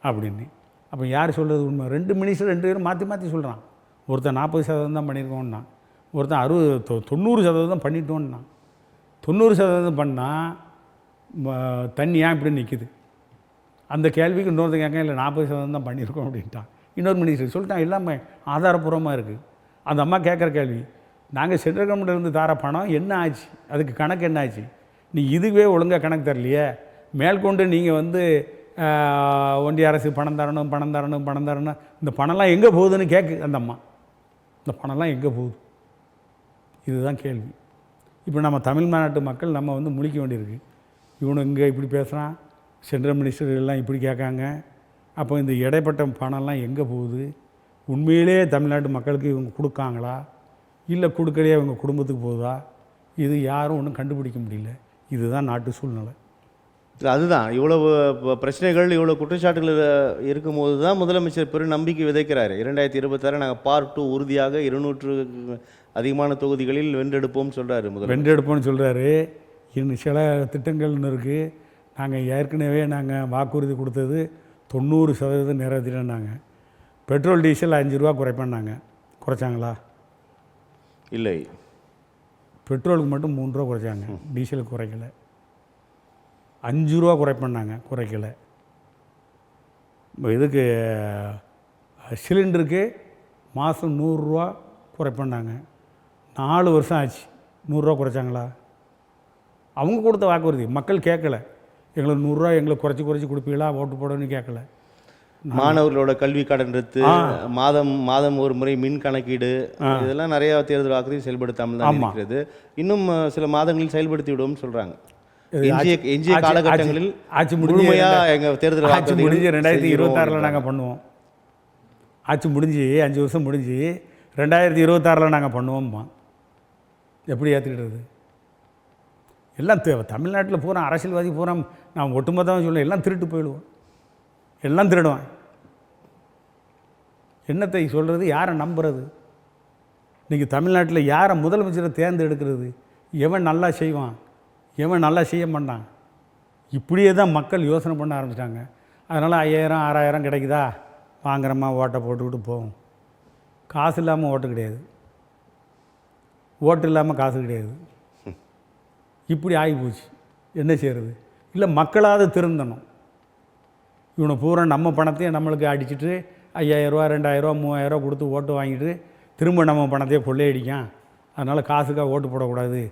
அப்படின்னு. அப்போ யார் சொல்கிறது உண்மை? 2 மினிஸ்டர் 2 பேரும் மாற்றி சொல்கிறான். ஒருத்தன் 40% தான் பண்ணியிருக்கோன்னா, ஒருத்தன் 90% தான் பண்ணிட்டோன்னா. 90% பண்ணால் தண்ணி ஏன் இப்படி நிற்குது? அந்த கேள்விக்கு இன்னொருத்தன் கேட்க, இல்லை 40% தான் பண்ணியிருக்கோம் அப்படின்ட்டான். இன்னொரு மினிஸ்டர் சொல்லிட்டான், எல்லாமே ஆதாரப்பூர்வமாக இருக்குது. அந்த அம்மா கேட்குற கேள்வி, நாங்கள் சென்ட்ரல் கவர்மெண்ட்லேருந்து தர பணம் என்ன ஆச்சு, அதுக்கு கணக்கு என்ன ஆச்சு? நீ இதுவே ஒழுங்காக கணக்கு தரலையே, மேற்கொண்டு நீங்கள் ஒன்றிய அரசு பணம் தரணும், இந்த பணம்லாம் எங்கே போகுதுன்னு கேட்கு அந்த அம்மா. இந்த பணம்லாம் எங்கே போகுது? இதுதான் கேள்வி. இப்போ நம்ம தமிழ்நாட்டு மக்கள் நம்ம முழிக்க வேண்டியிருக்கு. இவனு இங்கே இப்படி பேசுகிறான், சென்ட்ரல் மினிஸ்டர் எல்லாம் இப்படி கேட்காங்க. அப்போ இந்த இடைப்பட்ட பணம்லாம் எங்கே போகுது? உண்மையிலே தமிழ்நாட்டு மக்களுக்கு இவங்க கொடுக்காங்களா? இல்லை கொடுக்கலையே அவங்க குடும்பத்துக்கு போகுதா, இது யாரும் ஒன்றும் கண்டுபிடிக்க முடியல. இதுதான் நாட்டு சூழ்நிலை. அதுதான் இவ்வளவு பிரச்சனைகள், இவ்வளோ குற்றச்சாட்டுகள் இருக்கும்போது தான் முதலமைச்சர் பெரும் நம்பிக்கை விதைக்கிறாரு. 2026 நாங்கள் பார்ட் 2 உறுதியாக 200 அதிகமான தொகுதிகளில் வென்றெடுப்போம்னு சொல்கிறாரு முதல்வர். வென்றெடுப்போம்னு சொல்கிறாரு. இன்னும் சில திட்டங்கள்னு இருக்குது. நாங்கள் ஏற்கனவே வாக்குறுதி கொடுத்தது 90% நிறைவேற்றினாங்க. பெட்ரோல் டீசல் 5 ரூபா குறைப்பேன்னாங்க. குறைச்சாங்களா? இல்லை. பெட்ரோலுக்கு மட்டும் 3 ரூபா குறைச்சாங்க, டீசலுக்கு குறைக்கலை. 5 ரூபா குறைப்பேன்னாங்க, குறைக்கலை. இதுக்கு சிலிண்டருக்கு மாதம் 100 ரூபா குறைப்பேன்னாங்க. 4 வருஷம் ஆச்சு. 100 ரூபா குறைச்சாங்களா? அவங்க கொடுத்த வாக்குறுதி மக்கள் கேட்கல. எங்களுக்கு 100 ரூபா எங்களுக்கு குறைச்சி கொடுப்பீங்களா, ஓட்டு போடணும்னு கேட்கல. மாணவர்களோட கல்வி கடன் ரத்து, மாதம் ஒரு முறை மின் கணக்கீடு, இதெல்லாம் நிறைய தேர்தல் வாக்குறுதி செயல்படுத்தாமல் தான் இருக்கிறது. இன்னும் சில மாதங்களில் செயல்படுத்தி விடுவோம்னு சொல்கிறாங்க. எஞ்சிய காலகட்டங்களில் ஆட்சி முடிஞ்சு எங்கள் தேர்தல் ஆட்சி முடிஞ்சு 2026 நாங்கள் பண்ணுவோம். ஆட்சி முடிஞ்சு 5 வருஷம் முடிஞ்சு 2026 நாங்கள் பண்ணுவோம்மா. எப்படி ஏற்றுக்கிட்டது? எல்லாம் தமிழ்நாட்டில் பூரா அரசியல்வாதி பூரா நான் ஒட்டுமொத்தமாக சொல்ல எல்லாம் திருட்டு போயிடுவோம். எல்லாம் திருடுவான். என்னத்தை சொல்கிறது, யாரை நம்புறது? இன்றைக்கி தமிழ்நாட்டில் யாரை முதலமைச்சரை தேர்ந்தெடுக்கிறது? எவன் நல்லா செய்வான், எவன் நல்லா செய்ய மாட்டான்? இப்படியே தான் மக்கள் யோசனை பண்ண ஆரம்பிச்சிட்டாங்க. அதனால் 5000 6000 கிடைக்குதா, வாங்குறோமா, ஓட்டை போட்டுக்கிட்டு போவோம். காசு இல்லாமல் ஓட்டு கிடையாது, ஓட்டு இல்லாமல் காசு கிடையாது. இப்படி ஆகிப்போச்சு. என்ன செய்கிறது? இல்லை மக்களாவது திருந்தணும். இவனை பூரா நம்ம பணத்தையும் நம்மளுக்கு அடிச்சுட்டு 5000 ரூபா 2000 ரூபா 3000 ரூபா கொடுத்து ஓட்டு வாங்கிட்டு திரும்ப நம்ம பணத்தையே கொள்ளையடிக்கான். அதனால் காசுக்காக ஓட்டு போடக்கூடாது.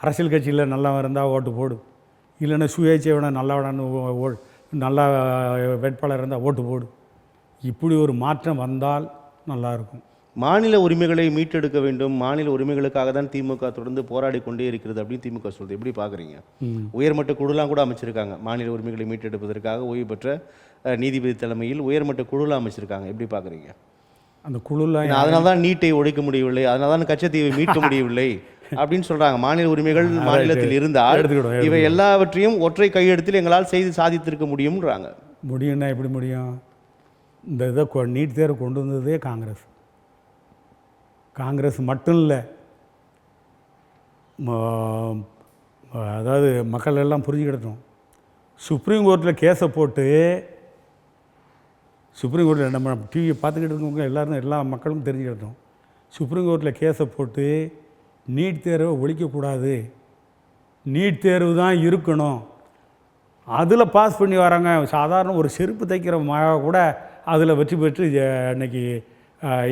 அரசியல் கட்சியில் நல்லா இருந்தால் ஓட்டு போடு, இல்லைன்னா சுயேட்சையோட நல்லா வேட்பாளர் இருந்தால் ஓட்டு போடு. இப்படி ஒரு மாற்றம் வந்தால் நல்லாயிருக்கும். மாநில உரிமைகளை மீட்டெடுக்க வேண்டும். மாநில உரிமைகளுக்காக தான் திமுக தொடர்ந்து போராடி கொண்டே இருக்கிறது அப்படின்னு திமுக சொல்லுது. எப்படி பார்க்குறீங்க? உயர்மட்ட குழுலாம் கூட அமைச்சிருக்காங்க. மாநில உரிமைகளை மீட்டெடுப்பதற்காக ஓய்வு பெற்ற நீதிபதி தலைமையில் உயர்மட்ட குழுலாம் அமைச்சிருக்காங்க. எப்படி பார்க்குறீங்க? அந்த குழுலாம் அதனால தான் நீட்டை ஒழிக்க முடியவில்லை, அதனால தான் கச்சத்தீவை மீட்க முடியவில்லை அப்படின்னு சொல்கிறாங்க. மாநில உரிமைகள் மாநிலத்தில் இருந்தால் இவை எல்லாவற்றையும் ஒற்றை கையெழுத்தில் எங்களால் செய்து சாதித்திருக்க முடியும்ன்றாங்க. முடியும்னா எப்படி முடியும்? இந்த இதை நீட் தேர்வு கொண்டு வந்ததே காங்கிரஸ் மட்டும் இல்லை. அதாவது மக்கள் எல்லாம் புரிஞ்சுக்கிடட்டும். சுப்ரீம் கோர்ட்டில் கேஸை போட்டு, சுப்ரீம் கோர்ட்டில் நம்ம டிவியை பார்த்துக்கிட்டு இருக்கவங்க எல்லோரும் எல்லா மக்களும் தெரிஞ்சுக்கிட்டோம். சுப்ரீம் கோர்ட்டில் கேஸை போட்டு நீட் தேர்வை ஒழிக்கக்கூடாது, நீட் தேர்வு தான் இருக்கணும், அதில் பாஸ் பண்ணி வராங்க. சாதாரண ஒரு செருப்பு தைக்கிற கூட அதில் வெற்றி பெற்று இன்றைக்கி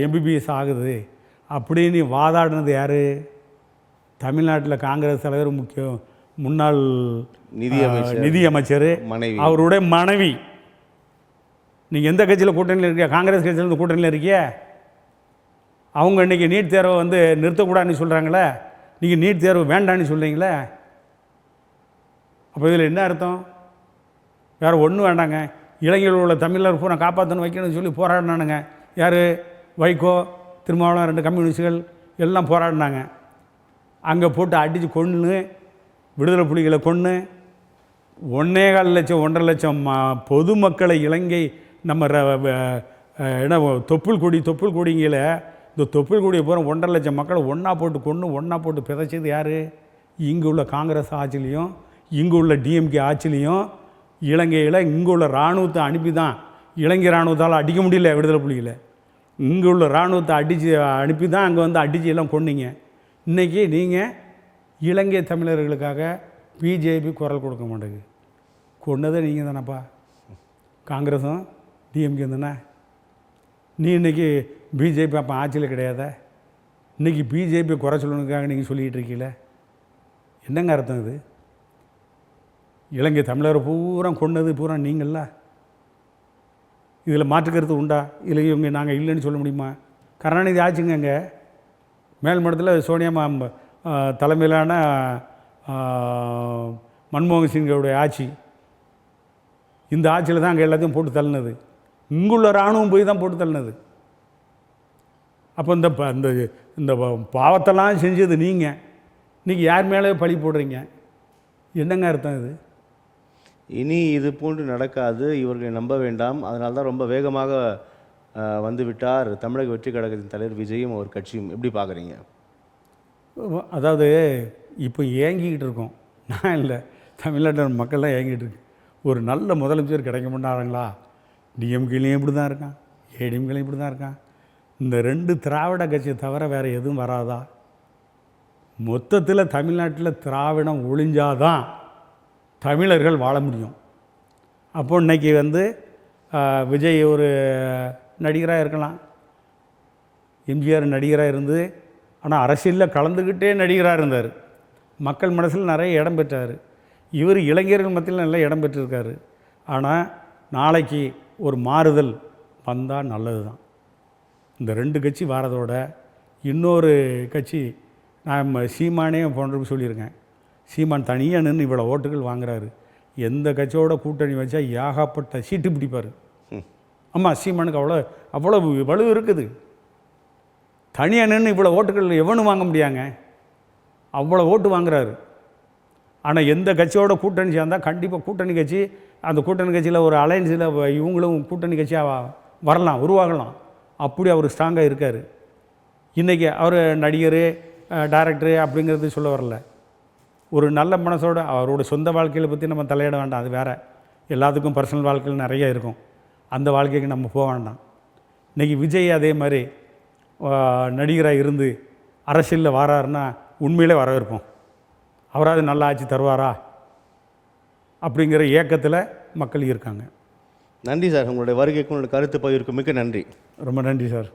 எம்பிபிஎஸ் ஆகுது அப்படின்னு வாதாடினது யார்? தமிழ்நாட்டில் காங்கிரஸ் தலைவர், முன்னாள் நிதியமைச்சர், அவருடைய மனைவி. நீங்கள் எந்த கட்சியில் கூட்டணியில் இருக்கியா? காங்கிரஸ் கட்சியில் கூட்டணியில் இருக்கிய? அவங்க இன்றைக்கி நீட் தேர்வை நிறுத்தக்கூடாதுன்னு சொல்கிறாங்களே, நீங்கள் நீட் தேர்வு வேண்டான்னு சொல்கிறீங்களே. அப்போ இதில் என்ன அர்த்தம்? வேறு ஒன்றும் வேண்டாங்க. இளைஞர்கள் உள்ள தமிழர் பூரா காப்பாற்றணும் வைக்கணும்னு சொல்லி போராடினானுங்க. யார்? வைகோ, திருமாவளவன், 2 கம்யூனிஸ்டுகள் எல்லாம் போராடினாங்க. அங்கே போட்டு அடித்து கொன்று, விடுதலை புலிகளை கொன்று 1.25 லட்சம் 1.5 லட்சம் பொதுமக்களை இலங்கை நம்ம என்ன தொப்புள் கொடிங்கில் இந்த தொப்புள் கொடியை பூரா 1.5 லட்சம் மக்களை ஒன்றா போட்டு கொன்று ஒன்றா போட்டு பிதைச்சது யார்? இங்கே உள்ள காங்கிரஸ் ஆட்சிலையும் இங்கே உள்ள டிஎம்கே ஆட்சிலையும் இலங்கையில் இங்கே உள்ள இராணுவத்தை அனுப்பி தான். இலங்கை இராணுவத்தால் அடிக்க முடியல விடுதலை புலிகளை. இங்கே உள்ள இராணுவத்தை அனுப்பி தான் அங்கே அடித்து எல்லாம் கொன்னீங்க. இன்றைக்கி நீங்கள் இலங்கை தமிழர்களுக்காக பிஜேபி குரல் கொடுக்க மாட்டேங்குது. கொண்டதே நீங்கள் தானேப்பா, காங்கிரஸும் டிஎம்கே தானே. நீ இன்றைக்கி பிஜேபி அப்போ ஆட்சியில் கிடையாத? இன்றைக்கி பிஜேபி குறை சொல்லணுக்காக நீங்கள் சொல்லிகிட்டு இருக்கீங்களே, என்னங்க அர்த்தம் இது? இலங்கை தமிழரை பூரா கொண்டது பூரா நீங்களா? இதில் மாற்றுக்கிறது உண்டா? இல்லை இவங்க நாங்கள் இல்லைன்னு சொல்ல முடியுமா? கருணாநிதி ஆச்சுங்க. அங்கே மேல்மட்டத்தில் சோனியா தலைமையிலான மன்மோகன் சிங்கோடைய ஆட்சி. இந்த ஆட்சியில் தான் அங்கே எல்லாத்தையும் போட்டு தள்ளினது. இங்குள்ள இராணுவம் போய் தான் போட்டு தள்ளினது. அப்போ இந்த இந்த பாவத்தெல்லாம் செஞ்சது நீங்கள் இன்றைக்கி யார் மேலே பழி போடுறீங்க? என்னங்க அர்த்தம் இது? இனி இது போன்று நடக்காது, இவர்களை நம்ப வேண்டாம். அதனால தான் ரொம்ப வேகமாக வந்து விட்டார் தமிழக வெற்றி கழகத்தின் தலைவர் விஜயும் அவர் கட்சியும். எப்படி பார்க்குறீங்க? அதாவது இப்போ ஏங்கிக்கிட்டு இருக்கோம், நான் இல்லை, தமிழ்நாட்டில் மக்கள்லாம் ஏங்கிட்டு இருக்கு. ஒரு நல்ல முதலமைச்சர் கிடைக்க மாட்டாங்களா? டிஎம்கேலையும் இப்படி தான் இருக்கான், ஏடிஎம்கேலையும் இப்படி தான் இருக்கான். இந்த 2 திராவிட கட்சியை தவிர வேறு எதுவும் வராதா? மொத்தத்தில் தமிழ்நாட்டில் திராவிடம் ஒழிஞ்சாதான் தமிழர்கள் வாழ முடியும். அப்போ இன்றைக்கி வந்து விஜய் ஒரு நடிகராக இருக்கலாம், எம்ஜிஆர் நடிகராக இருந்து, ஆனால் அரசியலில் கலந்துக்கிட்டே நடிகராக இருந்தார், மக்கள் மனசில் நிறைய இடம் பெற்றார். இவர் இளைஞர்கள் மத்தியில் நல்லா இடம் பெற்றிருக்காரு. ஆனால் நாளைக்கு ஒரு மாறுதல் வந்தால் நல்லது தான். இந்த 2 கட்சி வாரதோட இன்னொரு கட்சி, நான் சீமானே போன்ற சொல்லியிருக்கேன், சீமான் தனியாக நின்று இவ்வளோ ஓட்டுகள் வாங்குறாரு, எந்த கட்சியோட கூட்டணி வச்சா ஏகப்பட்ட சீட்டு பிடிப்பார். ஆமாம், சீமானுக்கு அவ்வளோ வலு இருக்குது. தனியாக நின்று இவ்வளோ ஓட்டுகள் எவனும் வாங்க முடியாங்க, அவ்வளோ ஓட்டு வாங்குறாரு. ஆனால் எந்த கட்சியோட கூட்டணி சேர்ந்தால் கண்டிப்பாக கூட்டணி கட்சி, அந்த கூட்டணி கட்சியில் ஒரு அலையன்ஸில் இவங்களும் கூட்டணி கட்சியாக வரலாம், உருவாகலாம். அப்படி அவர் ஸ்ட்ராங்காக இருக்கார். இன்றைக்கி அவர் நடிகர், டைரக்டரு அப்படிங்கிறது சொல்ல வரல. ஒரு நல்ல மனசோட அவரோட சொந்த வாழ்க்கையில் பற்றி நம்ம தலையிட வேண்டாம், அது வேறு. எல்லாத்துக்கும் பர்சனல் வாழ்க்கையில் நிறைய இருக்கும், அந்த வாழ்க்கைக்கு நம்ம போக வேண்டாம். இன்றைக்கி விஜய் அதே மாதிரி நடிகராக இருந்து அரசியலில் வராருன்னா உண்மையிலே வரவேற்போம். அவராது நல்ல ஆட்சி தருவாரா அப்படிங்கிற ஏக்கத்தில் மக்கள் இருக்காங்க. நன்றி சார், உங்களுடைய வருகைக்கு உங்களுடைய கருத்து பகிர்வுக்கு மிக்க நன்றி. ரொம்ப நன்றி சார்.